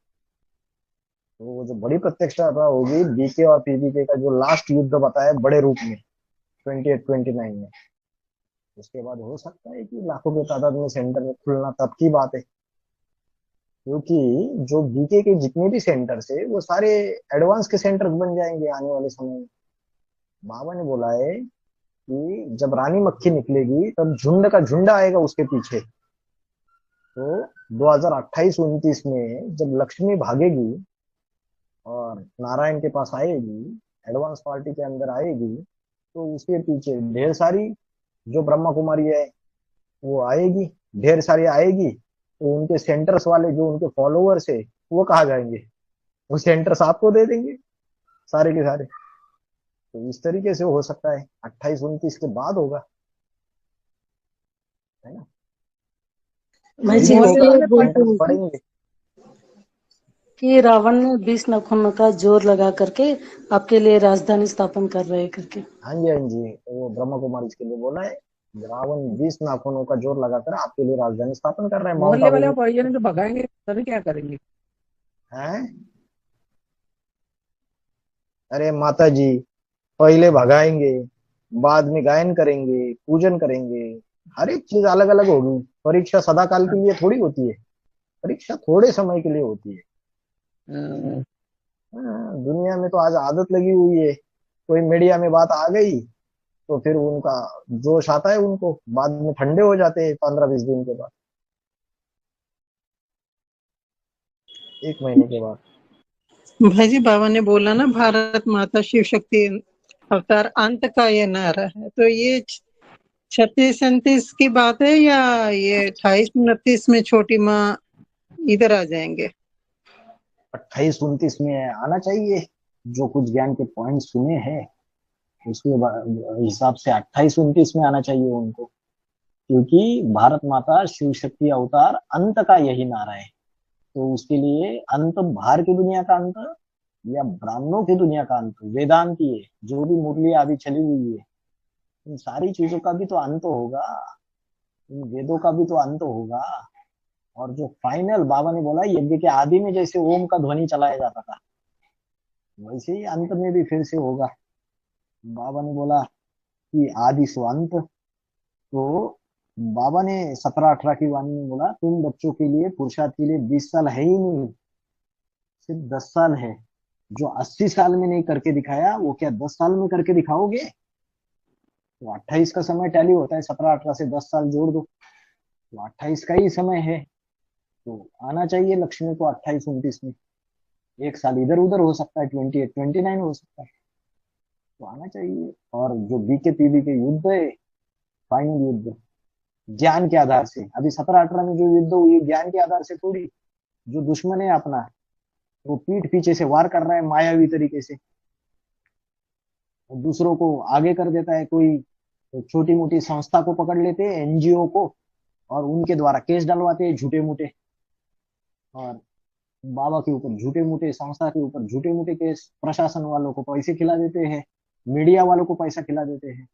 तो वो जो बड़ी प्रत्यक्षता होगी बीके और पीबीके का जो लास्ट युद्ध बताया बड़े रूप में 28-29 में, उसके बाद हो सकता है कि लाखों की तादाद में सेंटर में खुलना तब की बात है। क्योंकि जो बीके के जितने भी सेंटर्स है वो सारे एडवांस के सेंटर्स बन जाएंगे आने वाले समय में। बाबा ने बोला है कि जब रानी मक्खी निकलेगी तब झुंड का झुंड आएगा उसके पीछे। तो 2028-29 में जब लक्ष्मी भागेगी और नारायण के पास आएगी, एडवांस पार्टी के अंदर आएगी, तो उसके पीछे ढेर सारी जो ब्रह्मा कुमारी है वो आएगी, ढेर सारी आएगी। तो उनके सेंटर्स वाले जो उनके फॉलोअर्स है वो कहाँ जाएंगे? वो सेंटर्स आपको दे देंगे सारे के सारे। तो इस तरीके से हो सकता है 28-29 के बाद होगा, है ना? भाई जी जल्दी इसलिए होगा, बोलते सेंटर्स हैं बढ़ेंगे। कि रावण ने 20 नाखूनों का जोर लगा करके आपके लिए राजधानी स्थापन कर रहे हैं करके। हाँ जी, हाँ जी, वो ब्रह्मा कुमारी इसके लिए बोला है। रावण 20 नाखूनों का जोर लगाकर आपके लिए राजधानी स्थापन कर रहे हैं माउंट मोहल्ले वाले आबू में। परिजन जो भगाएंगे तभी क्या करेंगे? हैं? अरे माता जी, पहले भगाएंगे, बाद में गायन करेंगे, पूजन करेंगे, हर एक चीज अलग अलग होगी। परीक्षा सदा काल के लिए थोड़ी होती है, परीक्षा थोड़े समय के लिए होती है। अ, दुनिया में तो आज आदत लगी हुई है, कोई मीडिया में बात आ गई तो फिर उनका जोश आता है, उनको बाद में ठंडे हो जाते हैं 15-20 दिन के बाद, 1 महीने के बाद। भाई जी, बाबा ने बोला ना भारत माता शिव शक्ति अवतार अंत का ये नारा है, तो ये 36 37 की बात है या ये 28 29 में छोटी माँ इधर आ जाएंगे? 28 29 में आना चाहिए। जो कुछ ज्ञान के पॉइंट सुने हैं उसके हिसाब से 28 29 में आना चाहिए उनको, क्योंकि भारत माता शिव शक्ति अवतार अंत का यही नारा है। तो उसके लिए अंत बाहर की दुनिया का अंत या ब्राह्मणों की दुनिया का अंत, वेदांत है जो भी मुरली अभी चली हुई है, इन सारी चीजों का भी तो अंत होगा, इन वेदों का भी तो अंत होगा। और जो फाइनल बाबा ने बोला, यज्ञ के आदि में जैसे ओम का ध्वनि चलाया जाता था वैसे ही अंत में भी फिर से होगा। बाबा ने बोला कि आदि सो अंत। तो बाबा ने 17-18 की वाणी में बोला, तुम बच्चों के लिए पुरुषार्थ के लिए 20 साल है ही नहीं, सिर्फ 10 साल है। जो 80 साल में नहीं करके दिखाया वो क्या 10 साल में करके दिखाओगे? तो 28 का समय टैली होता है, 17-18 से 10 साल जोड़ दो तो 28 का ही समय है। तो आना चाहिए लक्ष्मी को 28 29 में। एक साल इधर उधर हो सकता है, 28 29 हो सकता है, तो आना चाहिए। और जो बीके पीबी के युद्ध है, फाइनल युद्ध ज्ञान के आधार से, अभी 17-18 में जो युद्ध हुई ज्ञान के आधार से थोड़ी। जो दुश्मन है अपना वो पीठ पीछे से वार कर रहा है मायावी तरीके से, दूसरों को आगे कर देता है। कोई छोटी मोटी संस्था को पकड़ लेते हैं, एनजीओ को, और उनके द्वारा केस डलवाते हैं झूठे मूठे, और बाबा के ऊपर झूठे मूठे, संस्था के ऊपर झूठे मूठे केस, प्रशासन वालों को पैसे खिला देते हैं, मीडिया वालों को पैसा खिला देते हैं।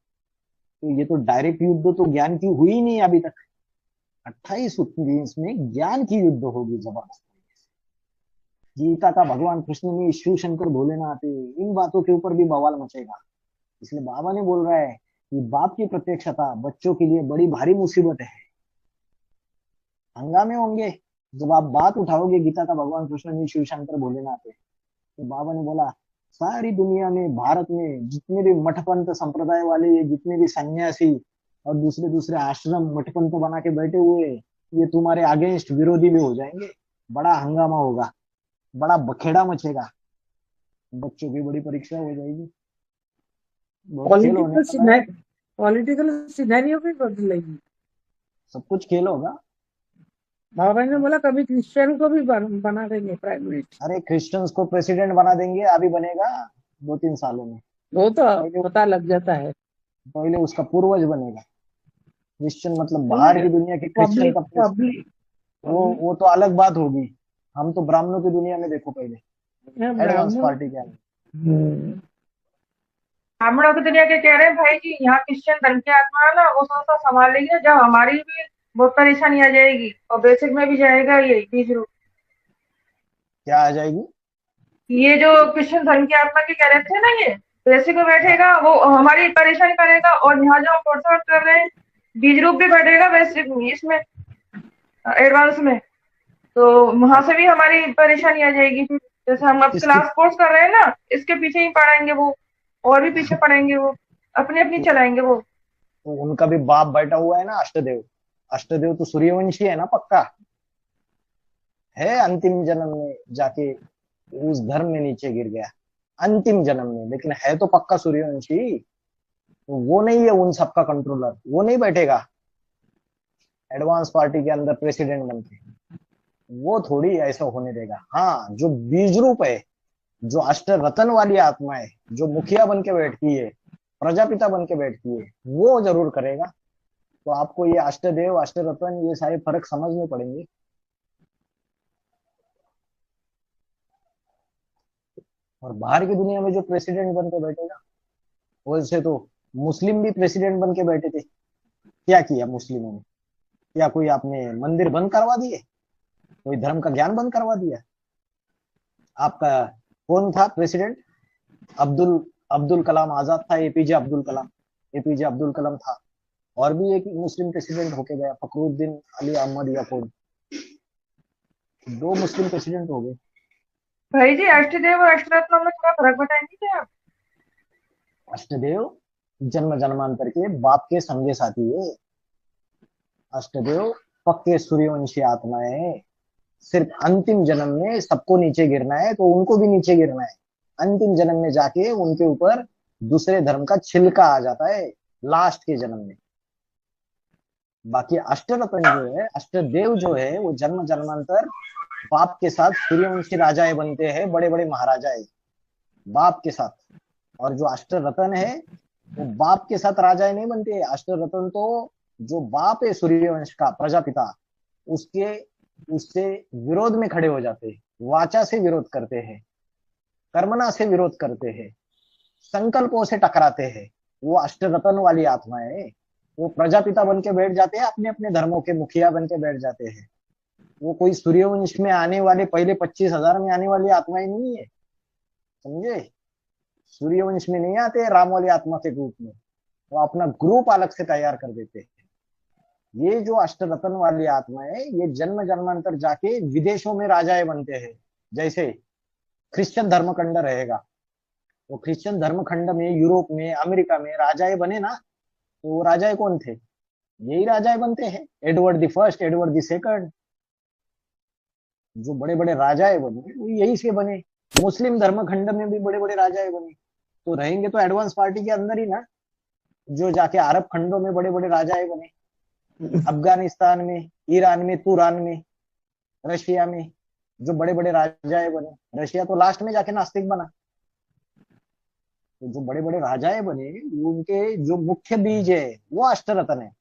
तो ये तो डायरेक्ट युद्ध तो ज्ञान की हुई ही नहीं अभी तक। 28 29 में ज्ञान की युद्ध होगी जबरदस्त। गीता का भगवान कृष्ण ने, शिव शंकर भोलेनाथ, इन बातों के ऊपर भी बवाल मचेगा। इसलिए बाबा ने बोल रहा है कि बाप की प्रत्यक्षता बच्चों के लिए बड़ी भारी मुसीबत है। हंगामे होंगे जब आप बात उठाओगे गीता का भगवान कृष्ण ने, शिव शंकर भोलेनाथ है। तो बाबा ने बोला, सारी दुनिया में, भारत में जितने भी मठपंथ संप्रदाय वाले, जितने भी सन्यासी और दूसरे दूसरे आश्रम मठपंथ बना के बैठे हुए, ये तुम्हारे अगेंस्ट विरोधी भी हो जाएंगे। बड़ा हंगामा होगा, बड़ा बखेड़ा मचेगा, बच्चों की बड़ी परीक्षा हो जाएगी, बहुत खेल होने वाला है। पॉलिटिकल सिनेरियो भी बदलेगी। सब कुछ खेल होगा। बाबा ने बोला कभी क्रिश्चियन को भी बना देंगे प्राइम मिनिस्टर। अरे क्रिश्चियंस को प्रेसिडेंट बना देंगे, अभी बनेगा 2-3 सालों में। वो तो पता लग जाता है। पहले उसका पूर्वज बनेगा क्रिश्चियन, मतलब बाहर की दुनिया के क्रिश्चियन का पब्लिक वो तो अलग बात होगी। हम तो ब्राह्मणों की दुनिया में देखो पहले, एडवांस पार्टी के अंदर। ब्राह्मणों की दुनिया के कह रहे हैं भाई जी, यहाँ क्रिश्चियन धर्म की आत्मा है ना, वो संस्था संभाल लेगी, जब हमारी भी बहुत परेशानी आ जाएगी। और बेसिक में भी जाएगा ये बीज रूप। क्या आ जाएगी? ये जो क्रिश्चियन धर्म की आत्मा की कह रहे थे ना, ये बेसिक में बैठेगा, वो हमारी परेशानी करेगा। और यहाँ जो हम कोर्स कर रहे हैं, बीज रूप भी बैठेगा बेसिक में, इसमें एडवांस में। तो वहां से भी हमारी परेशानी आ जाएगी। फिर जैसे हम अब क्लास कोर्स कर रहे हैं ना, इसके पीछे ही पढ़ाएंगे वो, और भी पीछे पढ़ेंगे वो, अपनी अपनी चलाएंगे वो। तो उनका भी बाप बैठा हुआ है ना, अष्टदेव। अष्टदेव तो सूर्यवंशी है ना, पक्का है। अंतिम जन्म में जाके उस धर्म में नीचे गिर गया अंतिम जन्म में, लेकिन है तो पक्का सूर्यवंशी। तो वो नहीं है उन सबका कंट्रोलर, वो नहीं बैठेगा एडवांस पार्टी के अंदर प्रेसिडेंट बनके, वो थोड़ी ऐसा होने देगा। हाँ, जो बीज रूप है, जो अष्ट रतन वाली आत्मा है, जो मुखिया बन के बैठती है, प्रजापिता बन के बैठती है, वो जरूर करेगा। तो आपको ये अष्टदेव, अष्टरत्न, ये सारे फर्क समझने पड़ेंगे। और बाहर की दुनिया में जो प्रेसिडेंट बन के बैठेगा, वैसे तो मुस्लिम भी प्रेसिडेंट बन के बैठे थे। क्या किया मुस्लिमों ने? क्या कोई आपने मंदिर बंद करवा दिए? कोई धर्म का ज्ञान बंद करवा दिया? आपका कौन था प्रेसिडेंट? अब्दुल कलाम आजाद था, एपीजे अब्दुल कलाम था। और भी एक मुस्लिम प्रेसिडेंट होके गया, फखरुद्दीन अली अहमद याकूब। 2 मुस्लिम प्रेसिडेंट हो गए। भाई जी, अष्टदेव और अष्टरत्न में थोड़ा फर्क बताएंगे क्या आप? अष्टदेव जन्म जन्मांतर के बाप के संगे साथी है। अष्टदेव पक्के सूर्यवंशी आत्माएं है। सिर्फ अंतिम जन्म में सबको नीचे गिरना है, तो उनको भी नीचे गिरना है। अंतिम जन्म में जाके उनके ऊपर दूसरे धर्म का छिलका आ जाता है लास्ट के जन्म में। बाकी अष्टरत्न जो है, अष्टदेव जो है, वो जन्म जन्मांतर बाप के साथ सूर्यवंशी राजाएं बनते हैं, बड़े बड़े महाराजाएं बाप के साथ। और जो अष्टरत्न है वो बाप के साथ राजाएं नहीं बनते। अष्टरत्न तो जो बाप है सूर्यवंश का प्रजापिता, उसके उससे विरोध में खड़े हो जाते हैं, वाचा से विरोध करते हैं, कर्मणा से विरोध करते हैं, संकल्पों से टकराते हैं। वो अष्टरत्न वाली आत्माएं है। वो प्रजापिता बन के बैठ जाते हैं, अपने अपने धर्मों के मुखिया बन के बैठ जाते हैं। वो कोई सूर्यवंश में आने वाले पहले 25,000 में आने वाली आत्माएं नहीं है, समझे। सूर्यवंश में नहीं आते राम वाली आत्मा के रूप में, वो अपना ग्रुप अलग से तैयार कर देते हैं। ये जो अष्टरत्न वाली आत्मा है, ये जन्म जन्मांतर जाके विदेशों में राजाएं बनते हैं। जैसे क्रिश्चियन धर्मखंड रहेगा, वो क्रिश्चियन धर्मखंड में यूरोप में अमेरिका में राजाएं बने ना, तो वो राजाएं कौन थे? यही राजाएं बनते हैं, Edward the first, Edward the second. जो बड़े बड़े राजाएं बने वो यही से बने। मुस्लिम धर्मखंड में भी बड़े बड़े राजाएं बने, तो रहेंगे तो एडवांस पार्टी के अंदर ही ना, जो जाके अरब खंडों में बड़े बड़े राजाएं बने। अफगानिस्तान में, ईरान में, तुरान में, रशिया में जो बड़े बड़े राजाएं बने। रशिया तो लास्ट में जाके नास्तिक बना। तो जो बड़े बड़े राजाएं बने, उनके जो मुख्य बीज है वो अष्टरत्न है।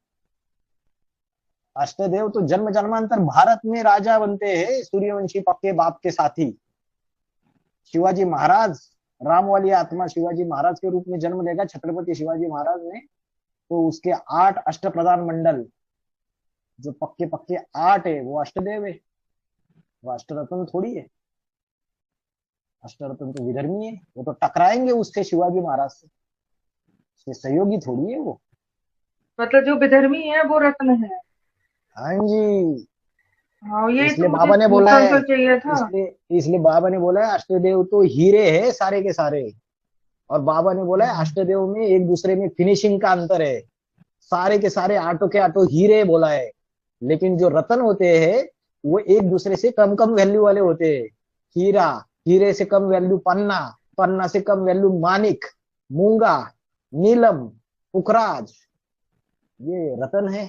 अष्टदेव तो जन्म जन्मांतर भारत में राजा बनते हैं, सूर्यवंशी पक्के बाप के साथी। शिवाजी महाराज, राम वाली आत्मा शिवाजी महाराज के रूप में जन्म लेगा छत्रपति शिवाजी महाराज ने, तो उसके 8 अष्ट प्रधान मंडल जो पक्के पक्के 8 है वो अष्टदेव है। वो अष्टरत्न थोड़ी है। अष्टरत्न तो विधर्मी है, वो तो टकराएंगे उससे, शिवाजी महाराज से, उसके सहयोगी थोड़ी है वो। मतलब जो विधर्मी है वो रत्न है। हाँ जी। हाँ, यही इसलिए तो मुझे बाबा ने बोला है, आंसर चाहिए था। इसलिए बाबा ने बोला है अष्टदेव तो हीरे है सारे के सारे। और बाबा ने बोला है अष्टदेव में एक दूसरे में फिनिशिंग का अंतर है। सारे के सारे आटो के आटो हीरे बोला है, लेकिन जो रतन होते हैं वो एक दूसरे से कम कम वैल्यू वाले होते हैं। हीरा, हीरे से कम वैल्यू पन्ना, पन्ना से कम वैल्यू मानिक, मूंगा, नीलम, पुखराज, ये रतन है,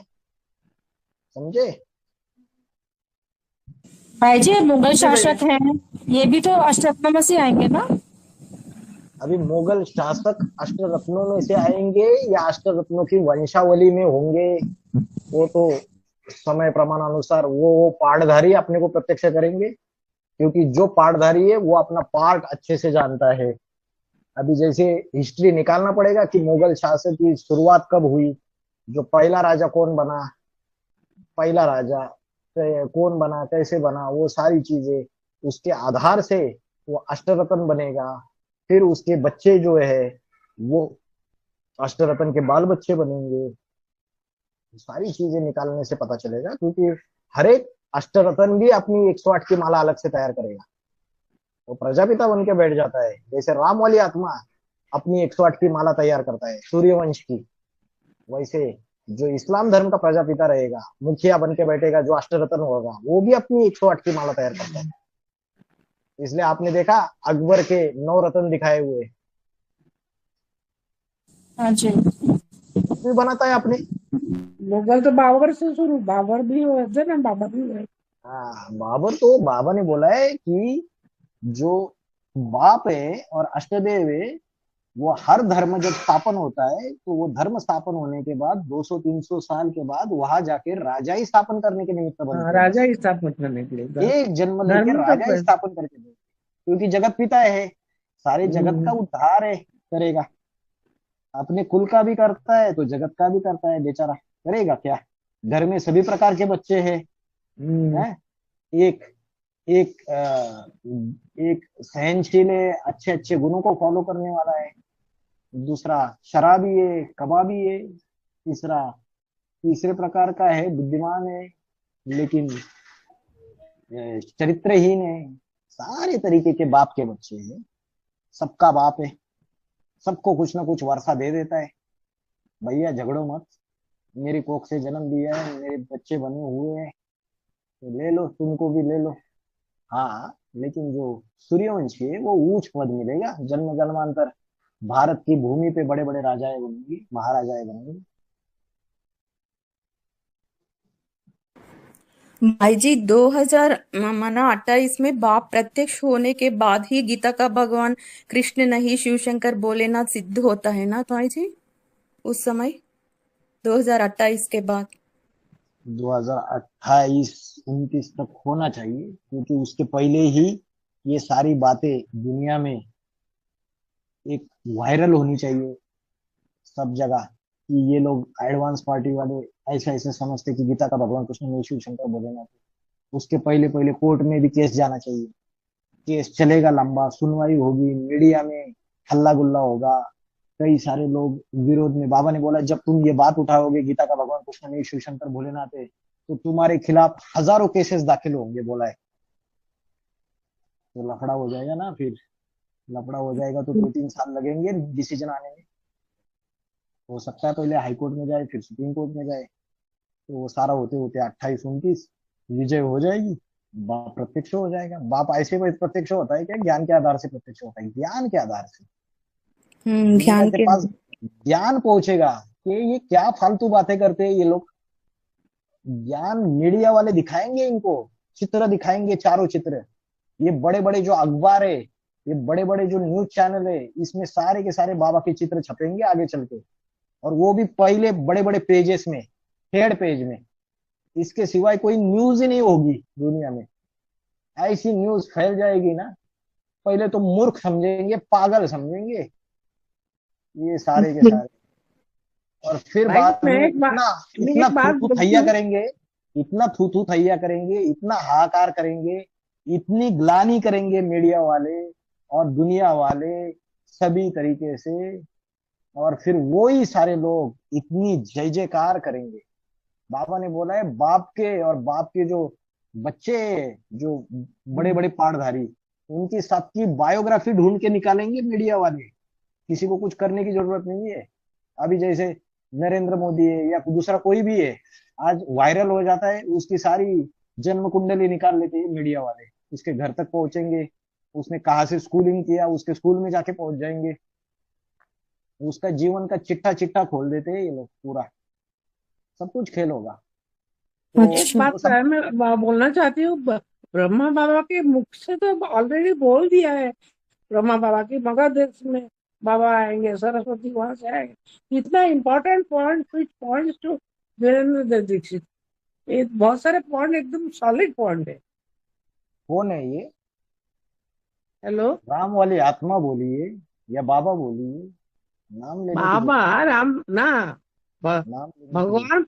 समझे। भाई जी, मुगल शासक हैं, ये भी तो अष्टरत्न में से आएंगे ना? अभी मुगल शासक अष्टरत्नों में से आएंगे या अष्टरत्नों की वंशावली में होंगे, वो तो समय प्रमाणानुसार वो पाठधारी अपने को प्रत्यक्ष करेंगे, क्योंकि जो पाठधारी है वो अपना पार्ट अच्छे से जानता है। अभी जैसे हिस्ट्री निकालना पड़ेगा कि मुगल शासक की शुरुआत कब हुई, जो पहला राजा कौन बना, पहला राजा कौन बना, कैसे बना, वो सारी चीजें उसके आधार से वो अष्टरत्न बनेगा। फिर उसके बच्चे जो है वो अष्टरत्न के बाल बच्चे बनेंगे। सारी चीजें निकालने से पता चलेगा, क्योंकि हर एक अष्टरत्न भी अपनी 108 की माला अलग से तैयार करेगा। वो प्रजापिता बन के बैठ जाता है, जैसे राम वाली आत्मा अपनी 108 की माला तैयार करता है सूर्यवंश की, वैसे जो इस्लाम धर्म का प्रजापिता रहेगा, मुखिया बन के बैठेगा, जो अष्टरत्न होगा, वो भी अपनी 108 की माला तैयार करता है। इसलिए आपने देखा अकबर के 9 रत्न दिखाए हुए, हाँ जी। भी बनाता है अपने। मुगल तो बाबर से शुरू, बाबर भी हुए थे ना, बाबर भी हुए। हाँ, बाबर तो बाबा ने बोला है कि जो बाप है और अष्टदेव है, वो हर धर्म जब स्थापन होता है तो वो धर्म स्थापन होने के बाद 200-300 साल के बाद वहां जाके राजा ही स्थापन करने के निमित्त बनते हैं। राजा ही स्थापन करने के लिए एक जन्म लेके धर्म राजा ही तो स्थापन करके देते, क्योंकि जगत पिता है, सारे जगत का उद्धार है, करेगा। अपने कुल का भी करता है तो जगत का भी करता है, बेचारा करेगा क्या। घर में सभी प्रकार के बच्चे हैं, हैं? एक एक एक सहनशील है, अच्छे अच्छे गुणों को फॉलो करने वाला है, दूसरा शराबी है, कबाबी है, तीसरे प्रकार का है, बुद्धिमान है लेकिन चरित्रहीन है। सारे तरीके के बाप के बच्चे हैं, सबका बाप है, सबको कुछ ना कुछ वर्षा दे देता है। भैया झगड़ो मत, मेरी कोख से जन्म दिया है, मेरे बच्चे बने हुए हैं, तो ले लो, तुमको भी ले लो। हाँ, लेकिन जो सूर्यवंशी है वो ऊंच पद मिलेगा, जन्म जन्मांतर भारत की भूमि पे बड़े बड़े राजाएं बनेंगे, महाराजाएं बनेंगे। भाई जी 2028 में बाप प्रत्यक्ष होने के बाद ही गीता का भगवान कृष्ण नहीं शिव शंकर भोलेनाथ सिद्ध होता है ना भाई जी, उस समय 2028 के बाद। 2028 29 तक होना चाहिए, क्योंकि उसके पहले ही ये सारी बातें दुनिया में एक वायरल होनी चाहिए सब जगह, कि ये लोग एडवांस पार्टी वाले ऐसे ऐसे समझते कि गीता का भगवान कृष्ण नहीं शिव शंकर भोलेनाथ है। उसके पहले पहले कोर्ट में भी केस जाना चाहिए, केस चलेगा लंबा, सुनवाई होगी, मीडिया में हल्ला गुल्ला होगा, कई सारे लोग विरोध में। बाबा ने बोला जब तुम ये बात उठाओगे गीता का भगवान कृष्ण नहीं शिव शंकर भोलेनाथ है, तो तुम्हारे खिलाफ हजारों केसेस दाखिल होंगे, बोला है। तो लफड़ा हो जाएगा ना, फिर लफड़ा हो जाएगा तो 2-3 साल लगेंगे डिसीजन आने में। हो सकता है पहले हाई कोर्ट में जाए, फिर सुप्रीम कोर्ट में जाए, तो वो सारा होते होते 28-29 विजय हो जाएगी, बाप प्रत्यक्ष हो जाएगा। बाप ऐसे प्रत्यक्ष होता है क्या? ज्ञान के आधार से प्रत्यक्ष होता है, ज्ञान के आधार से। दुनिया ध्यान के के पास ज्ञान पहुंचेगा कि ये क्या फालतू बातें करते हैं ये लोग। ज्ञान मीडिया वाले दिखाएंगे, इनको चित्र दिखाएंगे, चारों चित्र। ये बड़े बड़े जो अखबार है, ये बड़े बड़े जो न्यूज चैनल है, इसमें सारे के सारे बाबा के चित्र छपेंगे आगे चल के, और वो भी पहले बड़े बड़े पेजेस में, हेड पेज में। इसके सिवाय कोई न्यूज ही नहीं होगी दुनिया में। ऐसी न्यूज फैल जाएगी ना, पहले तो मूर्ख समझेंगे, पागल समझेंगे ये सारे के सारे, और फिर भाई बाद मैं में एक बात मैं इतना एक बात थू बोलती थैया हूँ। करेंगे, इतना थू थैया करेंगे, इतना हाहाकार करेंगे, इतनी ग्लानी करेंगे मीडिया वाले और दुनिया वाले सभी तरीके से, और फिर वो ही सारे लोग इतनी जय जयकार करेंगे। बाबा ने बोला है बाप के और बाप के जो बच्चे, जो बड़े बड़े पाठधारी, उनकी सबकी बायोग्राफी ढूंढ के निकालेंगे मीडिया वाले। किसी को कुछ करने की जरूरत नहीं है। अभी जैसे नरेंद्र मोदी है या दूसरा कोई भी है, आज वायरल हो जाता है, उसकी सारी जन्म कुंडली निकाल लेते हैं मीडिया वाले, उसके घर तक पहुंचेंगे, उसने कहाँ से स्कूलिंग किया उसके स्कूल में जाके पहुंच जाएंगे, उसका जीवन का चिट्ठा चिट्ठा खोल देते हैं ये लोग, पूरा सब कुछ खेल होगा। तो एक अच्छा। बात वो सब मैं बोलना चाहती हूँ। ब्रह्मा बाबा के मुख से तो ऑलरेडी बोल दिया है ब्रह्मा बाबा की, मगध देश में बाबा आएंगे, सरस्वती वहां से आएंगे। इतना इम्पोर्टेंट पॉइंट, कुछ पॉइंट्स टू वीरेंद्र दीक्षित, ये बहुत सारे पॉइंट एकदम सॉलिड पॉइंट है। कौन है ये? हेलो, राम वाली आत्मा बोलिए या बाबा बोलिए, नाम लेने की बाबा जरूरत राम ना, नाम लेने की जरूरत। भगवान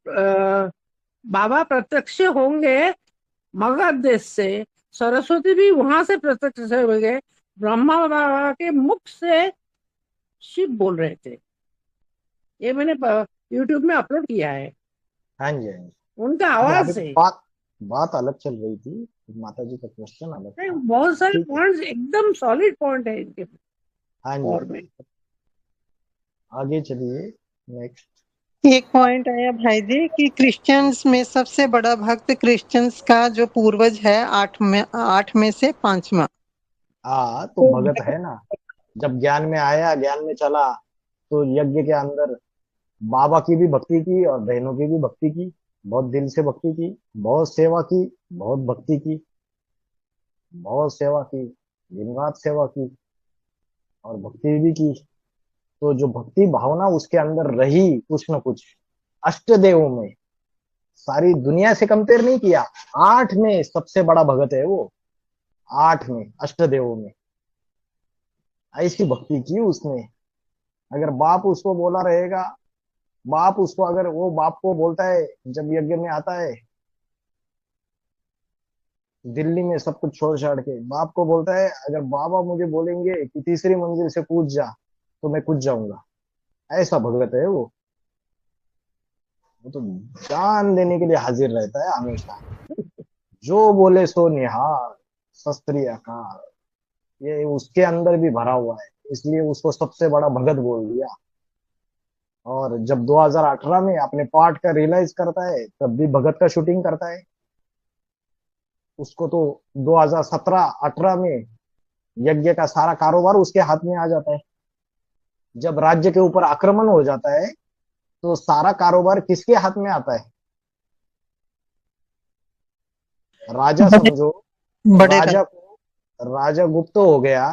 बाबा प्रत्यक्ष होंगे मगध देश से, सरस्वती भी वहां से प्रत्यक्ष से होंगे। ब्रह्मा बाबा के मुख से शिव बोल रहे थे, ये मैंने यूट्यूब में अपलोड किया है, हाँ जी, हाँ जी। उनका अभी आवाज अभी से। बात बात अलग चल रही थी, माता जी का क्वेश्चन अलग नहीं, था। बहुत सारे ठीक है, पॉइंट्स एकदम सॉलिड पॉइंट है इनके हाँ जी, और हाँ में। जी। आगे चलिए, नेक्स्ट। एक पॉइंट आया भाई जी कि क्रिश्चियंस में सबसे बड़ा भक्त क्रिश्चियंस का जो पूर्वज है, 8 में से 5वां। हाँ, तो तो भगत है ना। जब ज्ञान में आया, ज्ञान में चला, तो यज्ञ के अंदर बाबा की भी भक्ति की और बहनों की भी भक्ति की, बहुत दिल से भक्ति की, बहुत सेवा की, बहुत भक्ति की, बहुत सेवा की, दिन रात सेवा की और भक्ति भी की। तो जो भक्ति भावना उसके अंदर रही, कुछ न कुछ अष्ट देवों में, सारी दुनिया से कंपेयर नहीं किया, 8 में सबसे बड़ा भगत है वो, 8 में अष्ट देवों में ऐसी भक्ति की उसने। अगर बाप उसको बोला रहेगा, बाप उसको, अगर वो बाप को बोलता है जब यज्ञ में आता है दिल्ली में सब कुछ छोड़ छाड़ के, बाप को बोलता है अगर बाबा मुझे बोलेंगे कि तीसरी मंजिल से कूद जा, तो मैं कूद जाऊंगा। ऐसा भगत है वो तो जान देने के लिए हाजिर रहता है हमेशा। जो बोले सो निहार, शस्त्री आकार, ये उसके अंदर भी भरा हुआ है, इसलिए उसको सबसे बड़ा भगत बोल दिया। और जब 2018 में अपने पार्ट का रियलाइज करता है, तब भी भगत का शूटिंग करता है। उसको तो 2017-18 में यज्ञ का सारा कारोबार उसके हाथ में आ जाता है। जब राज्य के ऊपर आक्रमण हो जाता है, तो सारा कारोबार किसके हाथ में आता है? राजा बड़े समझो, बड़े का राजा गुप्त हो गया,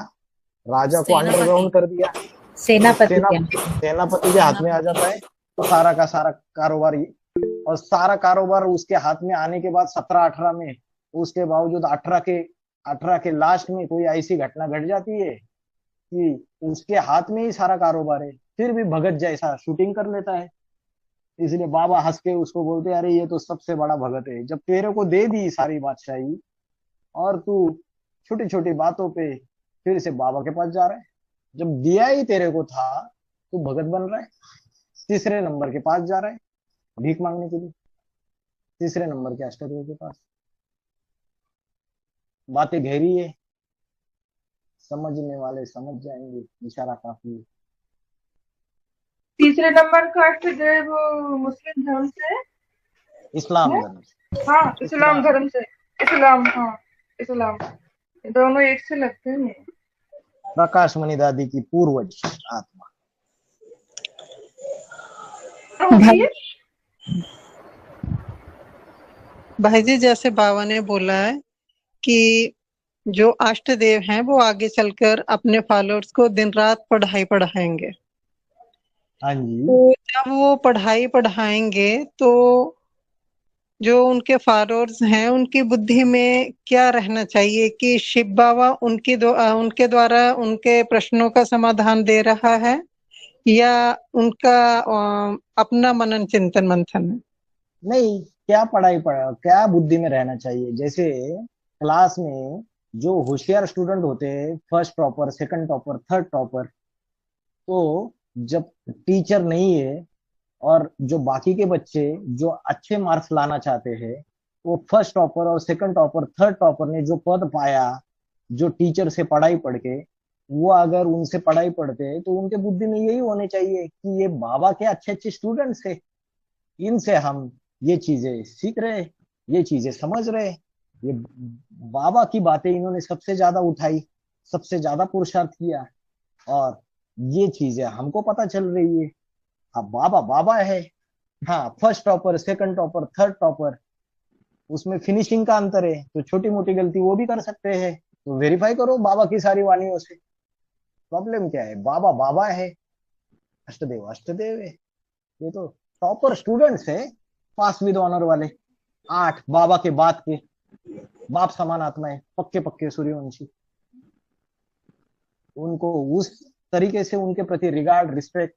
राजा को अंडरग्राउंड कर दिया, सेनापति क्या सेनापति के हाथ में आ जाता है, तो सारा का सारा कारोबार और सारा कारोबार उसके हाथ में आने के बाद 17-18 में, उसके बावजूद 18 के लास्ट में कोई ऐसी घटना घट जाती है कि उसके हाथ में ही सारा कारोबार है, फिर भी भगत जैसा शूटिंग कर लेता है। इसलिए बाबा हंस के उसको बोलते, अरे ये तो सबसे बड़ा भगत है, जब तेरे को दे दी सारी बादशाही और तू छोटी छोटी बातों पे फिर से बाबा के पास जा रहा है। जब दिया ही तेरे को था, तू भगत बन रहा है, तीसरे नंबर के पास जा रहा है भीख मांगने के लिए, तीसरे नंबर के अष्टदेव के पास। बातें गहरी है, समझने वाले समझ जाएंगे, इशारा काफी है। तीसरे नंबर का अष्टदेव मुस्लिम धर्म से है? इस्लाम है? धर्म, हाँ इस्लाम धर्म से, इस्लाम, हाँ इस्लाम, ये दोनों एक से लगते हैं। प्रकाश मणि दादी की पूर्वज आत्मा होती है। भाई जी, जैसे बाबा ने बोला है कि जो अष्टदेव हैं वो आगे चलकर अपने फॉलोअर्स को दिन रात पढ़ाई पढ़ाएंगे। हाँ जी, तो जब वो पढ़ाई पढ़ाएंगे तो जो उनके फॉलोअर्स हैं उनकी बुद्धि में क्या रहना चाहिए कि शिव बाबा उनके द्वारा उनके प्रश्नों का समाधान दे रहा है या उनका अपना मनन चिंतन मंथन है? नहीं, क्या क्या बुद्धि में रहना चाहिए। जैसे क्लास में जो होशियार स्टूडेंट होते हैं, first topper, second topper, third topper, तो जब टीचर नहीं है और जो बाकी के बच्चे जो अच्छे मार्क्स लाना चाहते हैं, वो फर्स्ट टॉपर और सेकंड टॉपर, थर्ड टॉपर ने जो पद पाया, जो टीचर से पढ़ाई पढ़ के, वो अगर उनसे पढ़ाई पढ़ते तो उनके बुद्धि में यही होने चाहिए कि ये बाबा के अच्छे अच्छे स्टूडेंट्स है, इनसे हम ये चीजें सीख रहे, ये चीजें समझ रहे, ये बाबा की बातें इन्होंने सबसे ज्यादा उठाई, सबसे ज्यादा पुरुषार्थ किया और ये चीजें हमको पता चल रही है। हाँ, बाबा बाबा है, हाँ first topper, second topper, third topper, उसमें फिनिशिंग का अंतर है, तो छोटी मोटी गलती वो भी कर सकते हैं, तो वेरीफाई करो बाबा की सारी वाणियों से। प्रॉब्लम क्या है, बाबा बाबा है, अष्टदेव अष्टदेव है, ये तो टॉपर स्टूडेंट्स है, पास विद ऑनर वाले, 8 बाबा के बाद के बाप समान आत्माएं, पक्के पक्के सूर्यवंशी, उनको उस तरीके से उनके प्रति रिगार्ड, रिस्पेक्ट,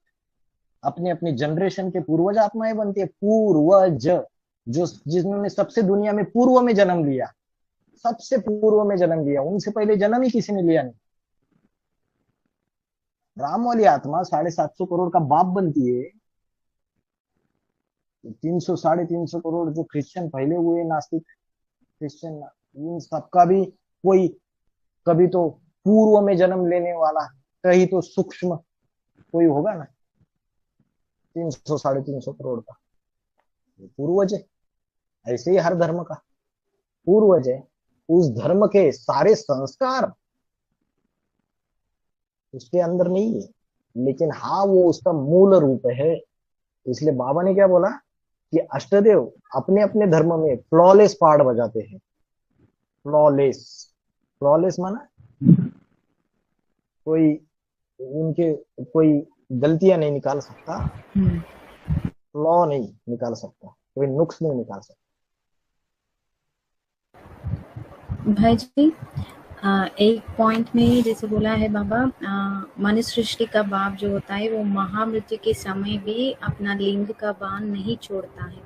अपनी अपनी जनरेशन के पूर्वज आत्माएं बनती है। पूर्वज जो जिन्होंने सबसे दुनिया में पूर्व में जन्म लिया, सबसे पूर्व में जन्म लिया, उनसे पहले जन्म ही किसी ने लिया नहीं। राम वाली आत्मा 750 करोड़ का बाप बनती है, 300 350 करोड़ जो क्रिश्चियन पहले हुए, नास्तिक क्रिश्चियन, इन सबका भी कोई कभी तो पूर्व में जन्म लेने वाला, कहीं तो सूक्ष्म कोई होगा ना, 300 350 करोड़ का पूर्वज है। ऐसे ही हर धर्म का पूर्वज है, उस धर्म के सारे संस्कार उसके अंदर नहीं है, लेकिन हाँ वो उसका मूल रूप है। इसलिए बाबा ने क्या बोला कि अष्टदेव अपने अपने धर्म में फ्लॉलेस पार्ट बजाते हैं। फ्लॉलेस, फ्लॉलेस माना कोई उनके कोई गलतियां नहीं निकाल सकता, फ्लॉ नहीं निकाल सकता, कोई नुक्स नहीं निकाल सकता। भाई जी, एक पॉइंट में जैसे बोला है बाबा, मनुष्य सृष्टि का बाप जो होता है वो महामृत्यु के समय भी अपना लिंग का बाण नहीं छोड़ता है,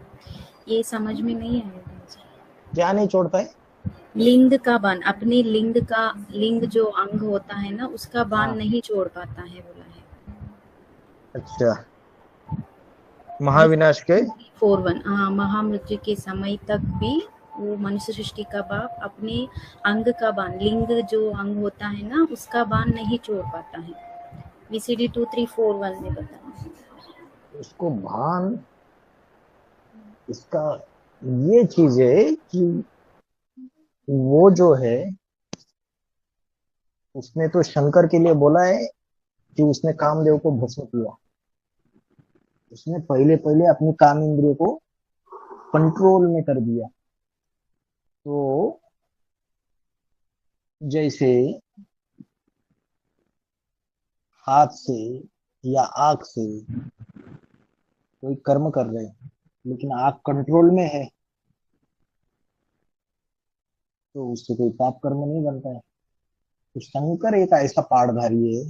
ये समझ में नहीं आया भाई जी। क्या नहीं छोड़ता है? लिंग का बाण, अपने लिंग जो अंग होता है ना, उसका बाण नहीं छोड़ पाता है बोला है। अच्छा, महाविनाश के 41, हाँ, महामृत्यु के समय तक भी वो मनुष्य सृष्टि का बाप अपने अंग का बाण, लिंग जो अंग होता है ना, उसका बाण नहीं छोड़ पाता है। VCD 2341 में बताया उसको भान, इसका ये चीज है कि वो जो है उसने तो शंकर के लिए बोला है कि उसने कामदेव को भस्म किया, उसने पहले पहले अपनी काम इंद्रिय को कंट्रोल में कर दिया, तो जैसे हाथ से या आंख से कोई कर्म कर रहे हैं, लेकिन आंख कंट्रोल में है, तो उससे कोई पाप कर्म नहीं बनता है। तो शंकर एक ऐसा पाठधारी है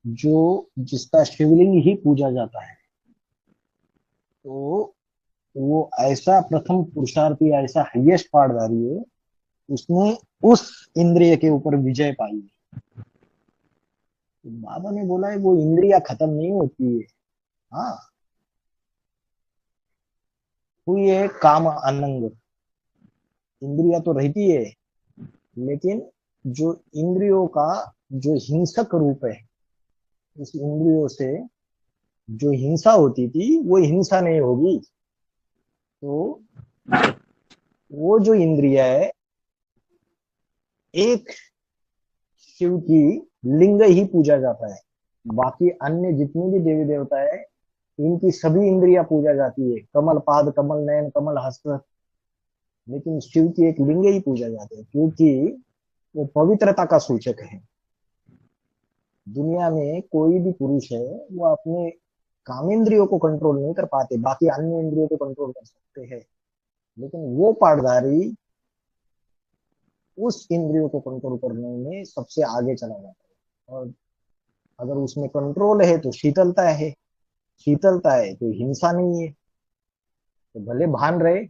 जो जिसका शिवलिंग ही पूजा जाता है। तो वो ऐसा प्रथम पुरुषार्थी, ऐसा हाईएस्ट पाठधारी है, उसने उस इंद्रिय के ऊपर विजय पाई है। तो बाबा ने बोला है वो इंद्रिया खत्म नहीं होती है। हाँ, हुई है काम अनंग, इंद्रिया तो रहती है, लेकिन जो इंद्रियों का जो हिंसक रूप है, उस इंद्रियों से जो हिंसा होती थी वो हिंसा नहीं होगी। तो वो जो इंद्रिया है, एक शिव की लिंग ही पूजा जाता है, बाकी अन्य जितने भी देवी देवता है इनकी सभी इंद्रियां पूजा जाती है, कमल पाद, कमल नयन, कमल हस्त, लेकिन शिव की एक लिंग ही पूजा जाती है, क्योंकि वो पवित्रता का सूचक है। दुनिया में कोई भी पुरुष है वो अपने कामेंद्रियों को कंट्रोल नहीं कर पाते, बाकी अन्य इंद्रियों को कंट्रोल कर सकते हैं, लेकिन वो पाठधारी उस इंद्रियों को कंट्रोल करने में सबसे आगे चला जाता है। और अगर उसमें कंट्रोल है तो शीतलता है, शीतलता है तो हिंसा नहीं है। तो भले भान रहे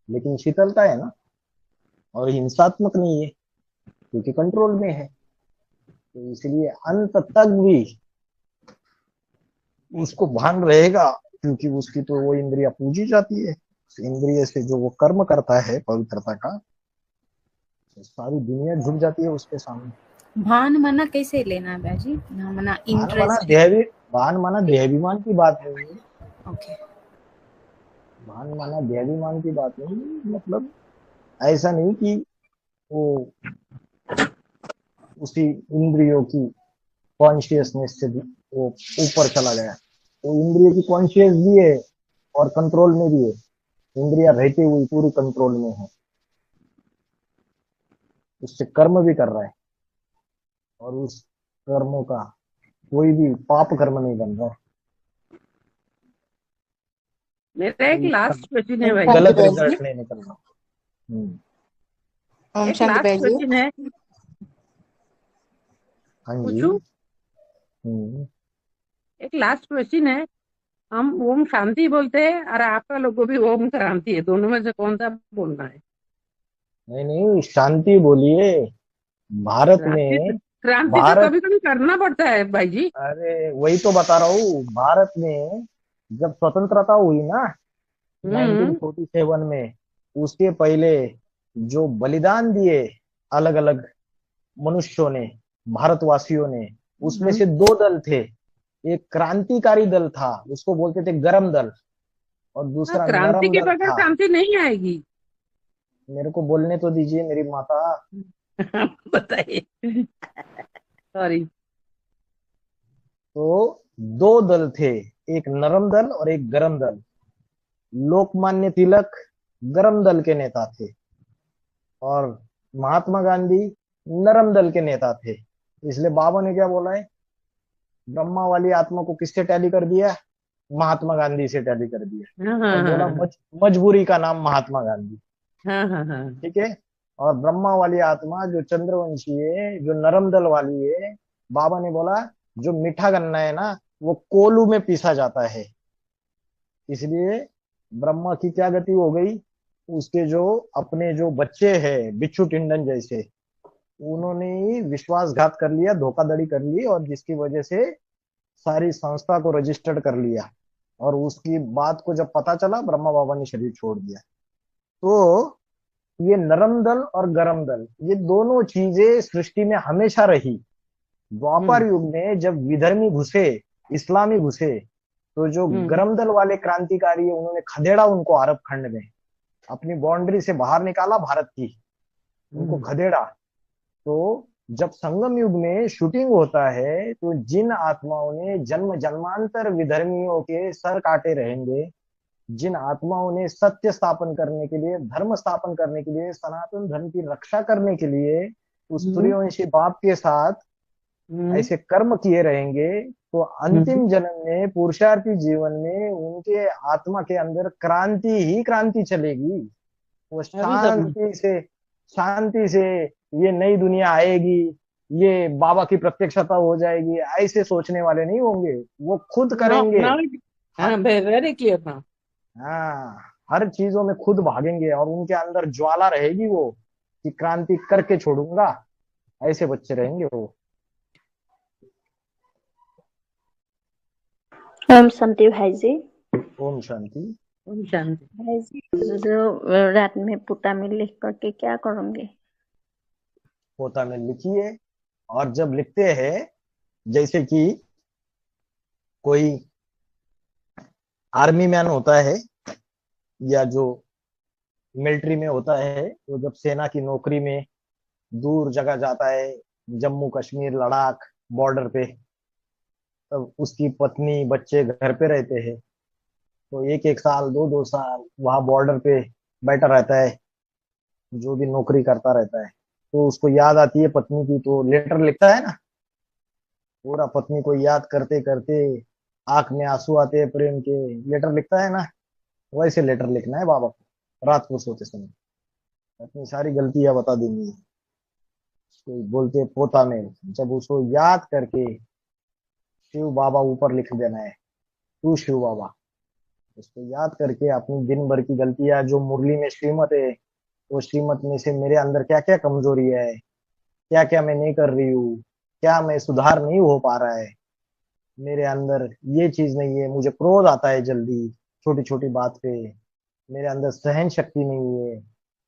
लेकिन शीतलता है ना, और हिंसात्मक नहीं है क्योंकि कंट्रोल में है। तो इसलिए अंत तक भी उसको भान रहेगा, क्योंकि उसकी तो वो इंद्रिया पूजी जाती है। उस इंद्रिय से जो वो कर्म करता है पवित्रता का, तो सारी दुनिया झुक जाती है उसके सामने। भान माना कैसे लेना है बाजी? ना माना भान माना इंटरेस्ट। भान माना देहाभिमान की बात नहीं है। ओके। भान माना देहाभिमान की बात नहीं, मतलब ऐसा नहीं कि वो उसी इंद्रियों की कॉन्शियसनेस से भी वो ऊपर चला गया। तो इंद्रिय की कॉन्शियस भी है और कंट्रोल में भी है, इंद्रिया रहते हुए पूरी कंट्रोल में है, उससे कर्म भी कर रहा है, और उस कर्मों का कोई भी पाप कर्म नहीं बन रहा है। मेरा एक लास्ट क्वेश्चन है भाई, गलत रिजल्ट नहीं निकल रहा। ओम एक शांति लास्ट भाई जी। क्वेश्चन है, हाँ जी। पूछूं? एक लास्ट क्वेश्चन है। हम ओम शांति बोलते हैं और आपका लोगों भी ओम क्रांति है, दोनों में से कौन सा बोलना है? नहीं, शांति बोलिए। भारत में क्रांति तो भारत कभी कभी करना पड़ता है भाई जी। अरे वही तो बता रहा हूँ, भारत में जब स्वतंत्रता हुई ना 1947 में, उसके पहले जो बलिदान दिए अलग अलग मनुष्यों ने, भारतवासियों ने, उसमें से दो दल थे। एक क्रांतिकारी दल था, उसको बोलते थे गरम दल, और दूसरा क्रांति नरम के दल बगैर था। क्रांति नहीं आएगी। मेरे को बोलने तो दीजिए मेरी माता। बताइए। सॉरी। तो दो दल थे, एक नरम दल और एक गरम दल। लोकमान्य तिलक गरम दल के नेता थे और महात्मा गांधी नरम दल के नेता थे। इसलिए बाबा ने क्या बोला है, ब्रह्मा वाली आत्मा को किससे टैली कर दिया? महात्मा गांधी से टैली कर दिया, और बोला मजबूरी का नाम महात्मा गांधी। ठीक है। और ब्रह्मा वाली आत्मा जो चंद्रवंशी है, जो नरम दल वाली है, बाबा ने बोला जो मीठा गन्ना है ना वो कोलू में पीसा जाता है। इसलिए ब्रह्मा की क्या गति हो गई, उसके जो अपने जो बच्चे हैं बिच्छू टिंडन जैसे, उन्होंने ही विश्वासघात कर लिया, धोखाधड़ी कर ली, और जिसकी वजह से सारी संस्था को रजिस्टर्ड कर लिया। और उसकी बात को जब पता चला, ब्रह्मा बाबा ने शरीर छोड़ दिया। तो ये नरम दल और गरम दल, ये दोनों चीजें सृष्टि में हमेशा रही। द्वापर युग में जब विधर्मी घुसे, इस्लामी घुसे, तो जो गरम दल वाले क्रांतिकारी है उन्होंने खदेड़ा उनको अरब खंड में, अपनी बाउंड्री से बाहर निकाला भारत की, उनको खदेड़ा। तो जब संगम युग में शूटिंग होता है तो जिन आत्माओं ने जन्म जन्मांतर विधर्मियों के सर काटे रहेंगे, जिन आत्माओं ने सत्य स्थापन करने के लिए, धर्म स्थापन करने के लिए, सनातन धर्म की रक्षा करने के लिए उस सूर्यवंशी बाप के साथ ऐसे कर्म किए रहेंगे, तो अंतिम जन्म में पुरुषार्थी जीवन में उनके आत्मा के अंदर क्रांति ही क्रांति चलेगी। वो शांति से ये नई दुनिया आएगी, ये बाबा की प्रत्यक्षता हो जाएगी, ऐसे सोचने वाले नहीं होंगे। वो खुद करेंगे। वेरी क्लियर ना। हाँ, हर चीजों में खुद भागेंगे और उनके अंदर ज्वाला रहेगी वो कि क्रांति करके छोड़ूंगा। ऐसे बच्चे रहेंगे वो। ओम शांति भाई जी। ओम शांति। ओम शांति भाई जी, जो रात में पोता में लिख करके क्या करोगे? पोता में लिखिए, और जब लिखते हैं, जैसे कि कोई आर्मी मैन होता है या जो मिलिट्री में होता है, तो जब सेना की नौकरी में दूर जगह जाता है, जम्मू कश्मीर लद्दाख बॉर्डर पे, तब उसकी पत्नी बच्चे घर पे रहते हैं, तो एक एक साल 2-2 साल वहां बॉर्डर पे बैठा रहता है, जो भी नौकरी करता रहता है, तो उसको याद आती है पत्नी की, तो लेटर लिखता है ना, पूरा पत्नी को याद करते करते आंख में आंसू आते हैं प्रेम के, लेटर लिखता है ना, वैसे लेटर लिखना है बाबा को रात को सोते समय। अपनी सारी गलतियां बता देनी है। तो बोलते पोता में जब उसको याद करके शिव बाबा ऊपर लिख देना है, तू शिव बाबा, उसको याद करके अपनी दिन भर की गलतियां, जो मुरली में श्रीमत है, वो श्रीमत में से मेरे अंदर क्या क्या कमजोरी है, क्या क्या मैं नहीं कर रही हूँ, क्या मैं सुधार नहीं हो पा रहा है, मेरे अंदर ये चीज नहीं है, मुझे क्रोध आता है जल्दी छोटी छोटी बात पे, मेरे अंदर सहन शक्ति नहीं है,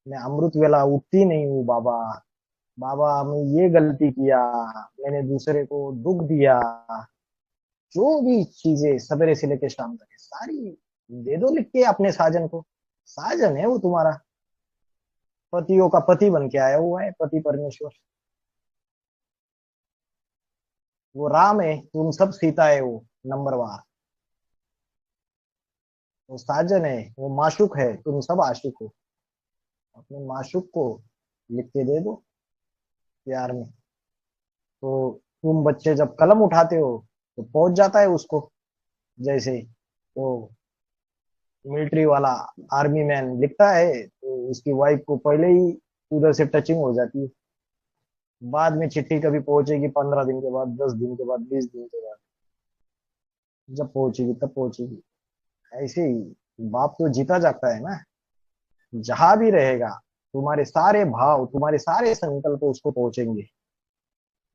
मैं अमृत वेला उठती नहीं हूँ बाबा, बाबा मैं ये गलती किया, मैंने दूसरे को दुख दिया, जो भी चीजें सवेरे से लेकर शाम तक है, सारी दे दो लिख के अपने साजन को। साजन है वो तुम्हारा, पतियों का पति बन के आया हुआ है, पति परमेश्वर। वो राम है, तुम सब सीता है, वो नंबरवार। वो साजन है, वो माशुक है, तुम सब आशिक हो। अपने माशुक को लिख के दे दो प्यार में, तो तुम बच्चे जब कलम उठाते हो तो पहुंच जाता है उसको। जैसे तो मिलिट्री वाला आर्मी मैन लिखता है, तो उसकी वाइफ को पहले ही उधर से टचिंग हो जाती है। बाद में चिट्ठी कभी पहुंचेगी 15 दिन के बाद, 10 दिन के बाद, 20 दिन के बाद, जब पहुंचेगी तब पहुंचेगी। ऐसे ही बाप तो जीता जागता है ना, जहां भी रहेगा तुम्हारे सारे भाव, तुम्हारे सारे संकल्प उसको पहुंचेंगे।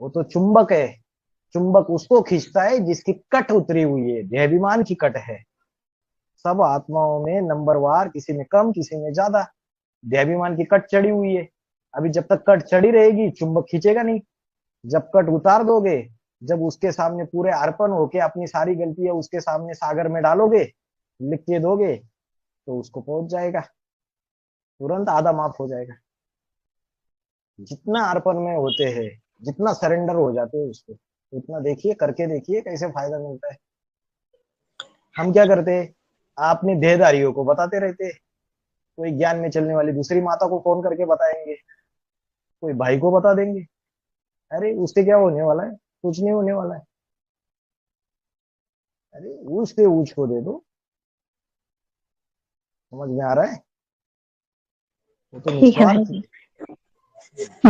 वो तो चुंबक है, चुंबक उसको खींचता है जिसकी कट उतरी हुई है, देहाभिमान की कट है। सब आत्माओं में नंबरवार, किसी में कम किसी में ज्यादा देहाभिमान की कट चढ़ी हुई है। अभी जब तक कट चढ़ी रहेगी चुंबक खींचेगा नहीं। जब कट उतार दोगे, जब उसके सामने पूरे अर्पण होके अपनी सारी गलतियां उसके सामने सागर में डालोगे, लिख के दोगे, तो उसको पहुंच जाएगा, तुरंत आधा माफ हो जाएगा। जितना अर्पण में होते हैं, जितना सरेंडर हो जाते हैं उसको, उतना देखिए, करके देखिए कैसे फायदा मिलता है। हम क्या करते हैं, आपने देहधारियों को बताते रहते हैं, कोई ज्ञान में चलने वाली दूसरी माता को फोन करके बताएंगे, कोई भाई को बता देंगे, अरे उससे क्या होने वाला है, कुछ नहीं होने वाला है, अरे उससे ऊंच को दे दो। समझ में आ रहा है? वो तो ठीक है भाई निस्वार्थ जी।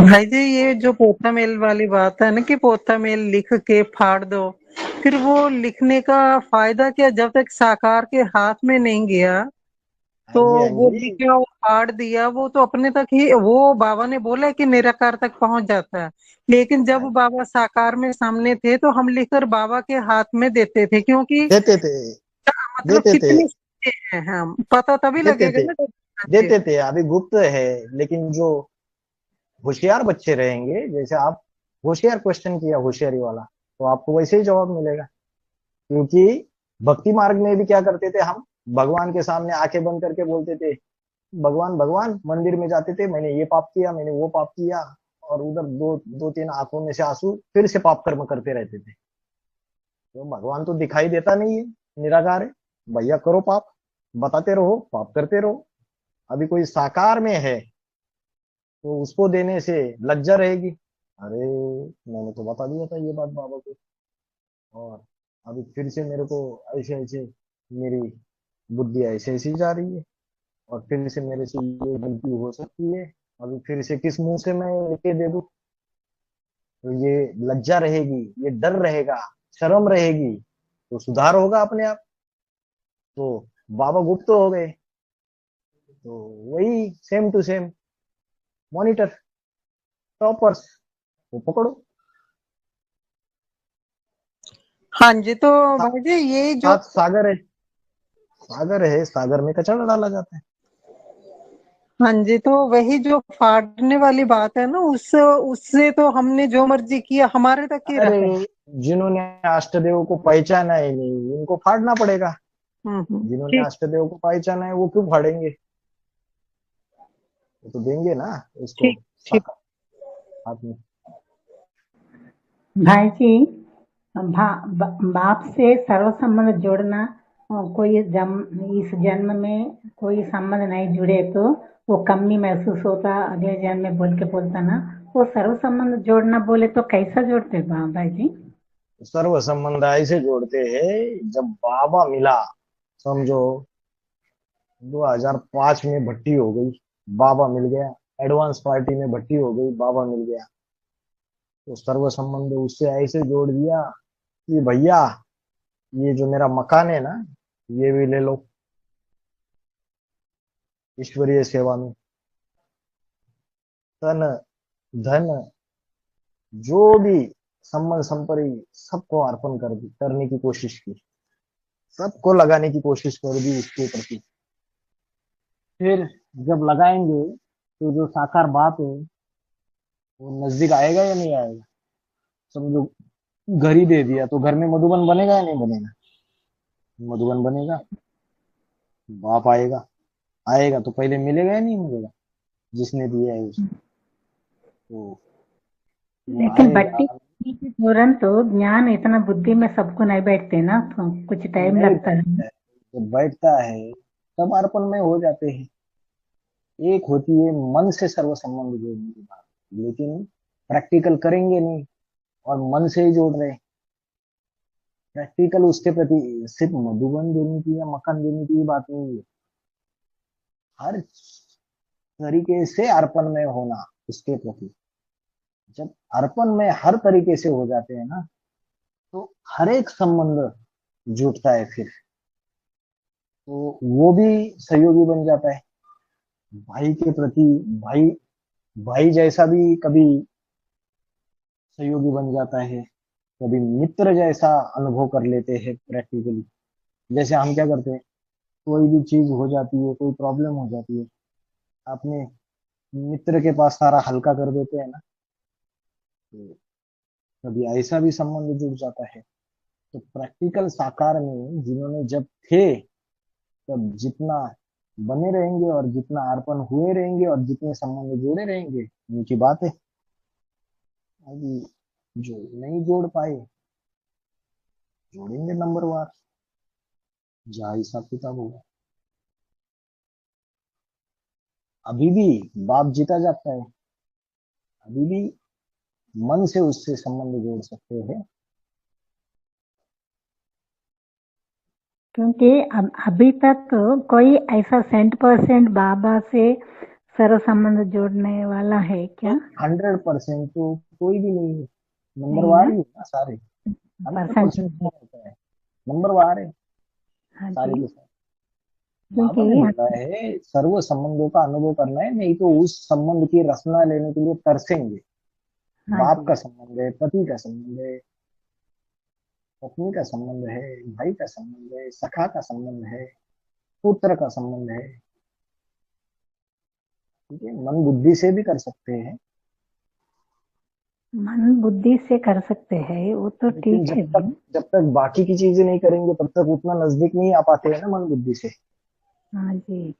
भाई जी, ये जो पोथा मेल वाली बात है ना कि पोथा मेल लिख के फाड़ दो, फिर वो लिखने का फायदा क्या जब तक साकार के हाथ में नहीं गया? तो हाँ जी, वो हाँ जी। लिखा वो फाड़ दिया, वो तो अपने तक ही, वो बाबा ने बोला कि निराकार तक पहुंच जाता है, लेकिन जब बाबा साकार में सामने थे तो हम लिखकर बाबा के हाथ में देते थे, क्योंकि देते थे, मतलब देते थे, कितने हैं हम, पता तभी देते लगेगा थे, ना। देते थे। अभी गुप्त है, लेकिन जो होशियार बच्चे रहेंगे, जैसे आप होशियार क्वेश्चन किया, होशियारी वाला, तो आपको वैसे ही जवाब मिलेगा। क्योंकि भक्ति मार्ग में भी क्या करते थे हम, भगवान के सामने आंखें बंद करके बोलते थे, भगवान भगवान, मंदिर में जाते थे, मैंने ये पाप किया, मैंने वो पाप किया, और उधर दो दो तीन आंखों में से आंसू फिर से पाप कर्म करते रहते थे। तो भगवान तो दिखाई देता नहीं है, निराकार है, भैया करो पाप, बताते रहो, पाप करते रहो। अभी कोई साकार में है तो उसको देने से लज्जा रहेगी। अरे मैंने तो बता दिया था ये बात बाबा को, और अभी फिर से मेरे को ऐसे ऐसे मेरी बुद्धि ऐसे ऐसी जा रही है, और फिर से मेरे से ये गलती हो सकती है। अभी फिर से किस मुंह से मैं लेके दे दूं? तो ये लज्जा रहेगी, ये डर रहेगा, शर्म रहेगी, तो सुधार होगा अपने आप। तो बाबा गुप्त हो गए, तो वही same to same monitor, toppers, वो पकड़ो। हाँ जी, तो सा- भाई जी ये जो साथ सागर है, सागर है, सागर में कचरा डाला जाता है। हाँ जी, तो वही जो फाड़ने वाली बात है ना, उससे तो हमने जो मर्जी किया हमारे तक ही अरे रहे। जिन्होंने अष्टदेव को पहचाना ही नहीं उनको फाड़ना पड़ेगा, जिन्होंने ठीक। अष्टदेव को पहचाना है वो क्यों फाड़ेंगे? वो तो देंगे ना उसको ठीक। ठीक। साथ हाथ में। भाई जी, बाप से सर्व संबंध जोड़ना, कोई इस जन्म में कोई संबंध नहीं जुड़े तो वो कमी महसूस होता, अगले जन्म में बोल के बोलता ना, वो सर्व संबंध जोड़ना बोले तो कैसा जोड़ते भाई जी? सर्व संबंध ऐसे जोड़ते हैं, जब बाबा मिला, समझो 2005 में भट्टी हो गई, बाबा मिल गया। एडवांस पार्टी में भट्टी हो गई, बाबा मिल गया, तो सर्व संबंध उससे ऐसे जोड़ दिया कि भैया ये जो मेरा मकान है ना, ये भी ले लो ईश्वरीय सेवा में। तन धन जो भी संबंध संपत्ति सबको अर्पण करने की कोशिश की, सबको लगाने की कोशिश कर दी उसके प्रति। फिर जब लगाएंगे तो जो साकार बाप है वो नजदीक आएगा या नहीं आएगा? समझो घर ही दे दिया तो घर में मधुबन बनेगा या नहीं बनेगा? मधुबन बनेगा। बाप आएगा, आएगा तो पहले मिलेगा या नहीं मिलेगा जिसने दिया है उसको? तो वो लेकिन आएगा। भट्टी के दौरान तो ज्ञान इतना बुद्धि में सबको नहीं बैठते ना, तो कुछ टाइम नहीं लगता है। बैठता है, जब बैठता है तब अर्पण में हो जाते हैं। एक होती है मन से सर्व संबंध जोड़ने की बात, लेकिन प्रैक्टिकल करेंगे नहीं और मन से ही जोड़ रहे हैं। प्रैक्टिकल उसके प्रति सिर्फ मधुबन देने की या मकान देने की बात नहीं है, हर तरीके से अर्पण में होना उसके प्रति। जब अर्पण में हर तरीके से हो जाते हैं ना, तो हर एक संबंध जुटता है फिर, तो वो भी सहयोगी बन जाता है भाई के प्रति। भाई भाई जैसा भी कभी सहयोगी बन जाता है, कभी मित्र जैसा अनुभव कर लेते हैं प्रैक्टिकली। जैसे हम क्या करते हैं, कोई भी चीज हो जाती है, कोई प्रॉब्लम हो जाती है, अपने मित्र के पास सारा हल्का कर देते हैं ना, तो कभी ऐसा भी संबंध जुड़ जाता है। तो प्रैक्टिकल साकार में जिन्होंने जब थे, तब जितना बने रहेंगे और जितना अर्पण हुए रहेंगे और जितने संबंध जुड़े रहेंगे उनकी बात है। अभी जो नहीं जोड़ पाए, जोड़ेंगे नंबरवार, जहाँ हिसाब किताब होगा। अभी भी बाप जीता जाता है, अभी भी मन से उससे संबंध जोड़ सकते हैं। क्योंकि अभी तक कोई ऐसा 100% बाबा से सर्व संबंध जोड़ने वाला है क्या? 100% तो कोई भी नहीं है, नहीं नंबरवार ना, ही है ना सारे। 100% परसेंट। होता है, नंबरवार है हाँ सारे जी, के सारे। बाबा ने क्योंकि बोला है सर्व संबंधों का अनुभव करना है, नहीं तो उस संबंध की रचना लेने के लिए तरसेंगे। हाँ बाप जी, का संबंध है, पति का संबंध है, पत्नी का संबंध है, भाई का संबंध है, सखा का संबंध है, पुत्र का संबंध है। ठीक है, मन बुद्धि से भी कर सकते हैं, मन बुद्धि से कर सकते हैं, वो तो लेकिन ठीक है। जब तक बाकी की चीजें नहीं करेंगे तब तक उतना नजदीक नहीं आ पाते हैं ना मन बुद्धि से। हाँ जी, ये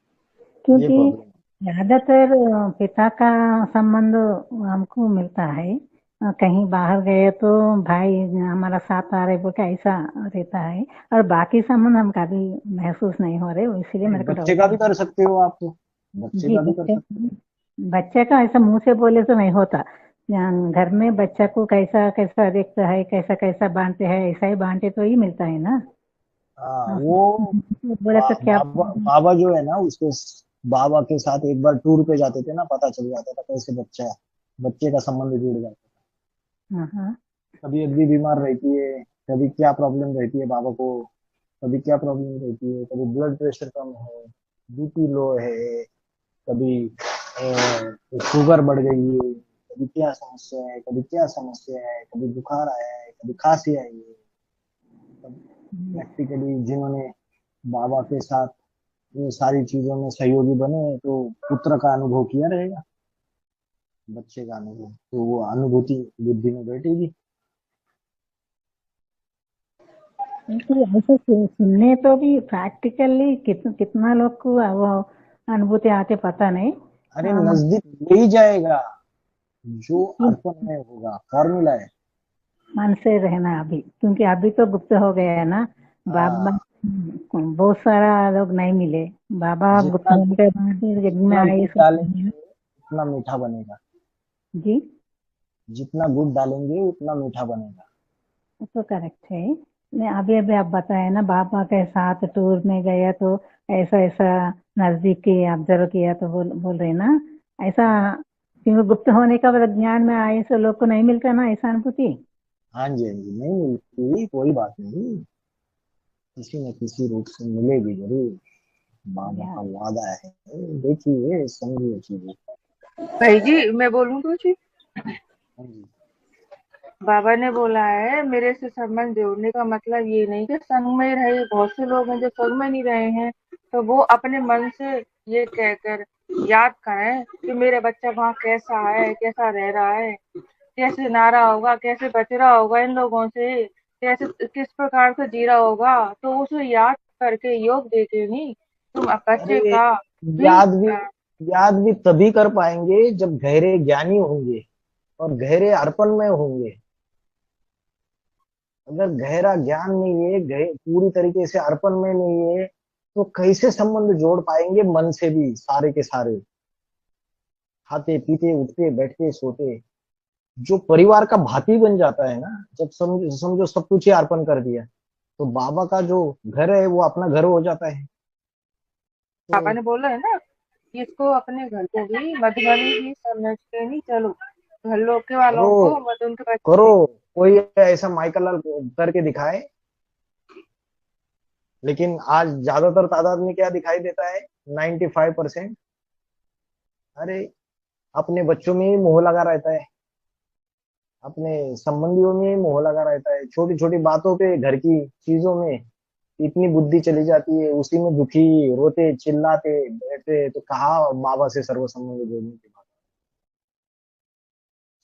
क्योंकि प्रॉब्लम। ज्यादातर पिता का संबंध हमको मिलता है, कहीं बाहर गए तो भाई हमारा साथ आ रहे बोल के ऐसा रहता है। और बाकी संबंध हम कभी महसूस नहीं हो रहे, इसीलिए मेरे को बच्चे का डाउट भी है। कर सकते हो आप तो, बच्चे जी का भी कर बच्चे, सकते बच्चे का ऐसा मुंह से बोले तो नहीं होता। घर में बच्चा को कैसा कैसा देखता है, कैसा कैसा बांटते हैं, ऐसा ही बांटे तो ही मिलता है ना। हो। हाँ, हाँ, वो बोले तो क्या। बाबा जो है ना, बाबा के साथ एक बार टूर पे जाते थे ना, पता चल जाता था कैसे बच्चे का संबंध जुड़ जाता हाँ हाँ। था। कभी अगली बीमार रहती है, कभी क्या प्रॉब्लम रहती है बाबा को, कभी क्या प्रॉब्लम रहती है, कभी ब्लड प्रेशर कम है, बीपी लो है, कभी शुगर बढ़ गई है, कभी क्या समस्या है, कभी क्या समस्या है, कभी बुखार आया है, कभी खांसी आई है। प्रैक्टिकली जिन्होंने बाबा के साथ ये सारी चीजों में सहयोगी बने, तो पुत्र का अनुभव किया रहेगा, बच्चे का अनुभव, तो वो अनुभूति बुद्धि में बैठेगी। तो ऐसे सुनने तो भी प्रैक्टिकली कितना लोग को वो अनुभूति आते पता नहीं। अरे हाँ, नजदीक ले ही जाएगा, जो अर्पण में होगा, फॉर्मूला है। मन से रहना अभी, क्योंकि अभी तो गुप्त हो गया है ना। बाबा हाँ, बहुत सारा लोग नहीं मिले। बाबा गुप्त जितना होने के बाद फिर यज्ञ में जितना आए गुड़ सब। डालेंगे उतना मीठा बनेगा, जी, जितना गुड़ डालेंगे उतना मीठा बनेगा। वो तो करेक्ट है। नहीं, अभी अभी आप बताए ना बाबा के साथ टूर में गया तो ऐसा ऐसा नजदीक के ऑब्जर्व किया, तो बोल रहे ना ऐसा। क्योंकि गुप्त होने का बाद ज्ञान में आए से लोग को नहीं मिलता ना ऐसा अनुभूति। हाँ जी, हाँ जी, नहीं मिलती कोई बात नहीं, किसी न किसी रूप से मिलेगी जरूर, बाबा या का वादा है। देखिए समझिए चीजें। भाई जी मैं बोलूं कुछ। हाँ जी। बाबा ने बोला है मेरे से संबंध जोड़ने का मतलब ये नहीं कि संग में रहे। बहुत से लोग हैं जो संग में नहीं रहे हैं, तो वो अपने मन से ये कहकर याद करें कि मेरा बच्चा वहाँ कैसा है, कैसा रह रहा है, कैसे ना रहा होगा, कैसे बच रहा होगा इन लोगों से, कैसे किस प्रकार से जी रहा होगा। तो उसे याद करके योग देके नहीं तुम बच्चे अरे का भी याद भी याद भी तभी कर पाएंगे जब गहरे ज्ञानी होंगे और गहरे अर्पण में होंगे। अगर गहरा ज्ञान नहीं है, पूरी तरीके से अर्पण में नहीं है, तो कैसे संबंध जोड़ पाएंगे मन से भी सारे के सारे, खाते पीते उठते बैठते सोते। जो परिवार का भाती बन जाता है ना, जब समझो सब कुछ ही अर्पण कर दिया, तो बाबा का जो घर है वो अपना घर हो जाता है। पापा तो ने बोला है ना कि इसको अपने घर को भी मधुबनी भी समझ के नहीं चलो। घर लोग के वालों करो को मत उनके करो, बच्चे। कोई ऐसा माइकल लाल करके दिखाए। लेकिन आज ज्यादातर तादाद में क्या दिखाई देता है, 95%। अरे अपने बच्चों में ही मोह लगा रहता है, अपने संबंधियों में ही मोह लगा रहता है, छोटी छोटी बातों पे, घर की चीजों में इतनी बुद्धि चली जाती है, उसी में दुखी रोते चिल्लाते बैठते। तो कहाँ बाबा से सर्व संबंध जोड़ने की बात।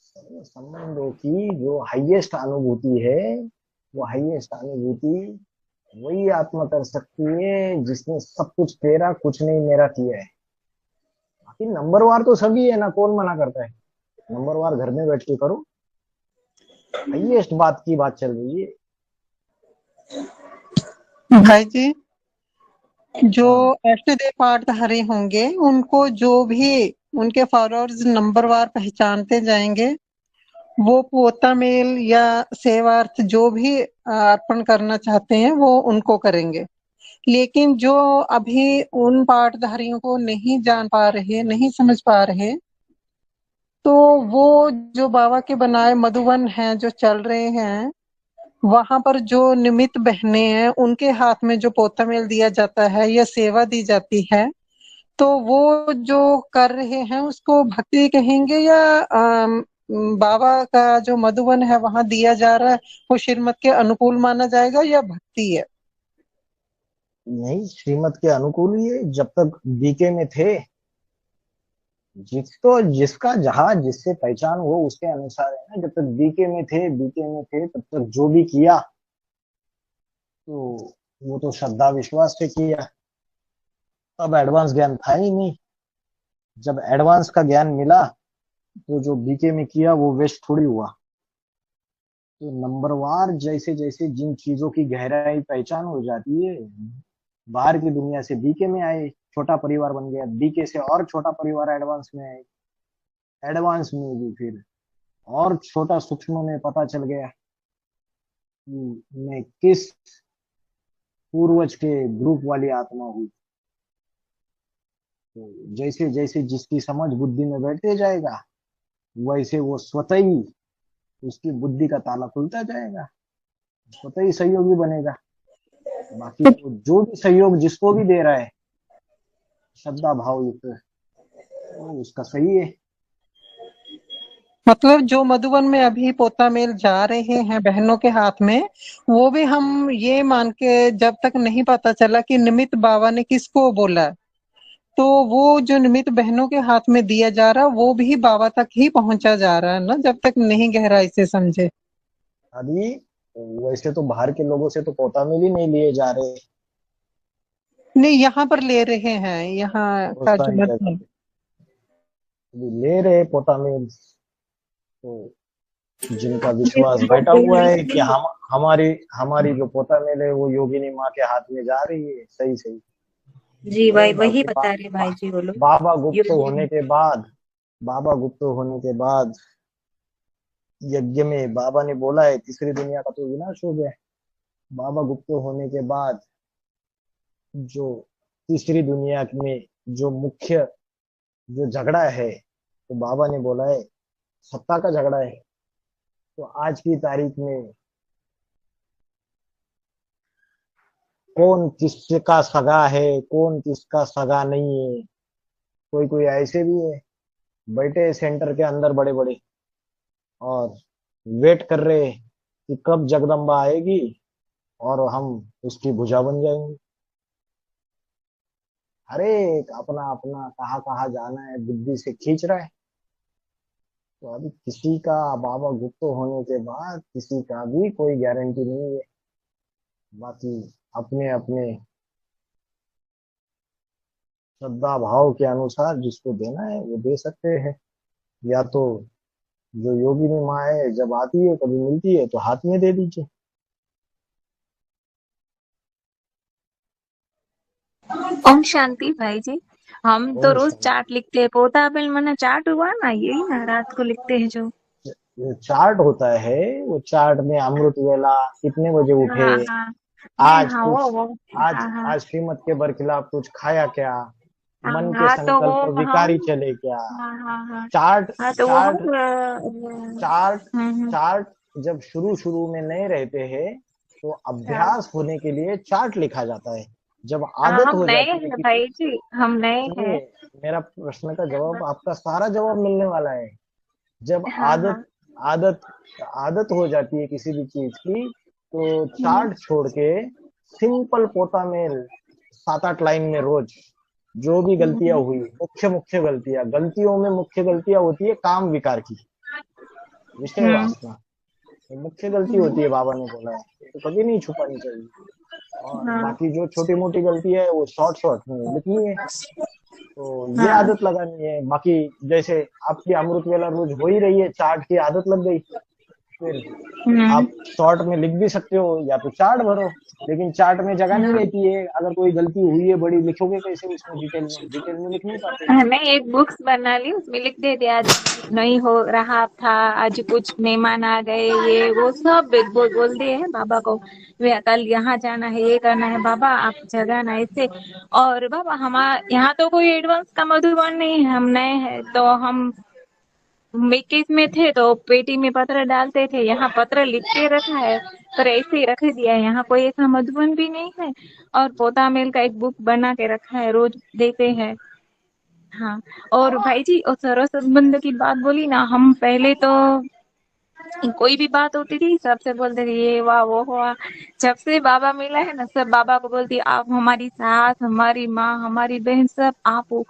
सर्व संबंधों की जो हाईएस्ट अनुभूति है, वो हाईएस्ट अनुभूति वही आत्मा कर सकती है जिसने सब कुछ तेरा कुछ नहीं मेरा किया है। बाकी नंबरवार तो सभी है ना, कौन मना करता है। नंबरवार घर में बैठ के करो, हाईएस्ट बात की बात चल रही है। भाई जी, जो हाँ, अष्टदेव पाठधारी होंगे उनको जो भी उनके फॉलोअर्स नंबरवार पहचानते जाएंगे, वो पोता मेल या सेवार्थ जो भी अर्पण करना चाहते हैं वो उनको करेंगे। लेकिन जो अभी उन पाठधारियों को नहीं जान पा रहे, नहीं समझ पा रहे, तो वो जो बाबा के बनाए मधुवन हैं जो चल रहे हैं, वहां पर जो निमित्त बहने हैं उनके हाथ में जो पोता मेल दिया जाता है या सेवा दी जाती है, तो वो जो कर रहे हैं उसको भक्ति कहेंगे या बाबा का जो मधुवन है वहां दिया जा रहा है वो श्रीमत के अनुकूल माना जाएगा या भक्ति है? नहीं, श्रीमत के अनुकूल ही है। जब तक बीके में थे, जिसका जहां जिससे पहचान हो उसके अनुसार है ना। जब तक बीके में थे तब तक जो भी किया, तो वो तो श्रद्धा विश्वास से किया। तब एडवांस ज्ञान था ही नहीं। जब एडवांस का ज्ञान मिला, तो जो बीके में किया वो वेस्ट थोड़ी हुआ। तो नंबरवार जैसे जैसे जिन चीजों की गहराई पहचान हो जाती है, बाहर की दुनिया से बीके में आए, छोटा परिवार बन गया, बीके से और छोटा परिवार एडवांस में आए, एडवांस में भी फिर और छोटा सूक्ष्म में पता चल गया कि मैं किस पूर्वज के ग्रुप वाली आत्मा हूँ। तो जैसे जैसे जिसकी समझ बुद्धि में बैठते जाएगा, वैसे वो स्वतः ही उसकी बुद्धि का ताला खुलता जाएगा, स्वतः ही सहयोगी बनेगा। बाकी तो जो भी सहयोग जिसको भी दे रहा है श्रद्धा भाव युक्त, वो उसका सही है। मतलब जो मधुबन में अभी पोता मेल जा रहे हैं बहनों के हाथ में, वो भी हम ये मान के, जब तक नहीं पता चला कि निमित्त बाबा ने किसको बोला, तो वो जो निमित्त बहनों के हाथ में दिया जा रहा, वो भी बाबा तक ही पहुंचा जा रहा है ना, जब तक नहीं गहराई से समझे। अभी वैसे तो बाहर के लोगों से तो पोता मेल ही नहीं लिए जा रहे, नहीं यहाँ पर ले रहे हैं, यहाँ का जो प्रोत्साहन मत है। अभी ले रहे पोता मेल। तो जिनका ये विश्वास तो बैठा बात हुआ है है कि हम हमारी हमारी जो पोता मेल है वो योगिनी माँ के हाथ में जा रही है, सही सही। जी अरे भाई, वही बाकी बता रहे भाई जी वो लोग। बाबा गुप्त योगी होने के बाद, बाबा गुप्त होने के बाद यज्ञ में बाबा ने बोला है तीसरी दुनिया का तो विनाश हो गया। बाबा गुप्त होने के बाद जो तीसरी दुनिया में जो मुख्य जो झगड़ा है, तो बाबा ने बोला है सत्ता का झगड़ा है। तो आज की तारीख में कौन किसका सगा है, कौन किसका सगा नहीं है, कोई कोई ऐसे भी है बैठे सेंटर के अंदर बड़े बड़े और वेट कर रहे हैं कि कब जगदम्बा आएगी और हम उसकी भुजा बन जाएंगे। अरे अपना अपना कहाँ कहाँ जाना है बुद्धि से खींच रहा है। तो अभी किसी का बाबा गुप्त होने के बाद किसी का भी कोई गारंटी नहीं है। बाकी अपने अपने श्रद्धा भाव के अनुसार जिसको देना है वो दे सकते हैं। या तो जो योगिनी माँ है जब आती है कभी मिलती है तो हाथ में दे दीजिए। ओम शांति भाई जी। हम तो ओम रोज शांति। चार्ट लिखते हैं, पोता बिल मैंने चार्ट हुआ ना, यही ना रात को लिखते हैं जो। जो चार्ट होता है वो चार्ट में अमृत वेला कितने बजे उठे, हाँ हाँ, नहीं आज हाँ कुछ वो आज हाँ हाँ आज श्रीमत के बरखिलाफ कुछ खाया क्या, हाँ मन के हाँ, तो वो संकल्प हम विकारी चले क्या। हाँ हाँ हाँ चार्ट हाँ, तो वो चार्ट हम चार्ट हम्म। चार्ट जब शुरू शुरू में नए रहते हैं तो हाँ अभ्यास होने के लिए चार्ट लिखा जाता है। जब हाँ, आदत हम हो नए जाती है हैं किसी, भाई जी, हम नए हैं। सुनिए मेरा प्रश्न का जवाब, आपका सारा जवाब मिलने वाला है। जब हाँ आदत हाँ आदत आदत हो जाती है किसी भी चीज की, तो हम्म, चार्ट छोड़ के सिंपल पोता मेल 7-8 लाइन में रोज जो भी गलतियां हम्म, हुई, मुख्य मुख्य गलतियां, गलतियों में मुख्य गलतियां होती है काम विकार की, विषय हम्म, वासना, ये मुख्य गलती होती है बाबा ने बोला है, तो कभी नहीं छुपानी चाहिए। और हाँ बाकी जो छोटी मोटी गलती है वो शॉर्ट शॉर्ट में लिखनी है। तो ये हाँ आदत लगानी है। बाकी जैसे आपकी अमृत वेला रोज हो ही रही है, चार्ट की आदत लग गई, फिर हम्म, आप शॉर्ट में लिख भी सकते हो या तो चार्ट भरो, लेकिन चार्ट में जगह नहीं हाँ रहती है। अगर कोई गलती हुई है बड़ी, लिखोगे कैसे उसमें, डिटेल में लिख नहीं पाते। मैं एक बुक्स बना ली, उसमें लिख दे दिया आज नहीं हो रहा था, आज कुछ मेहमान आ गए, ये वो सब बोल दिए हैं बाबा को। वे कल यहाँ जाना है, ये करना है, बाबा आप जगाना ऐसे। और बाबा हमारे यहाँ तो कोई एडवांस का मधुबन नहीं है, हम नए हैं, तो हम 21 में थे तो पेटी में पत्र डालते थे, यहाँ पत्र लिख के रखा है पर ऐसे ही रख दिया है, यहाँ कोई ऐसा मधुबन भी नहीं है। और पोता मेल का एक बुक बना के रखा है, रोज देते हैं। हाँ, और भाई जी और सर्व संबंध की बात बोली ना, हम पहले तो कोई भी बात होती थी सबसे बोलते थे ये वाह वो हुआ। जब से बाबा मिला है ना, सब बाबा को बोलती आप हमारी सास, हमारी माँ, हमारी बहन, सब आप हो।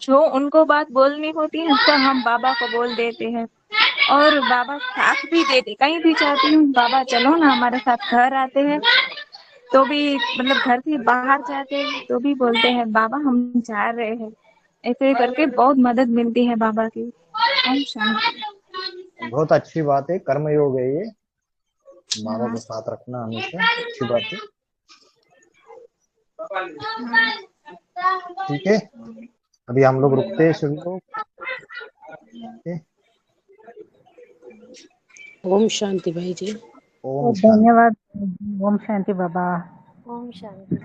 जो उनको बात बोलनी होती है सब हम बाबा को बोल देते हैं। और बाबा साथ भी देते, कहीं भी जाती हूँ बाबा चलो ना हमारे साथ, घर आते हैं तो भी मतलब घर से बाहर जाते हैं तो भी बोलते हैं बाबा हम जा रहे हैं। ऐसे करके बहुत मदद मिलती है बाबा की। ओम शांति। बहुत अच्छी बात है, कर्मयोग है ये। बाबा को साथ रखना हमेशा, अच्छी बात है। ठीक है, अभी हम लोग रुकते हैं सभी लोग। ओम शांति भाई जी। ओम शांति। धन्यवाद। ओम शांति बाबा। ओम शांति।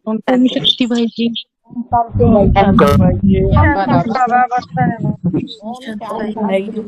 ओम शांति भाई जी। ओम शांति भाई जी। बाबा बख्शा है। ओम शांति भाई जी।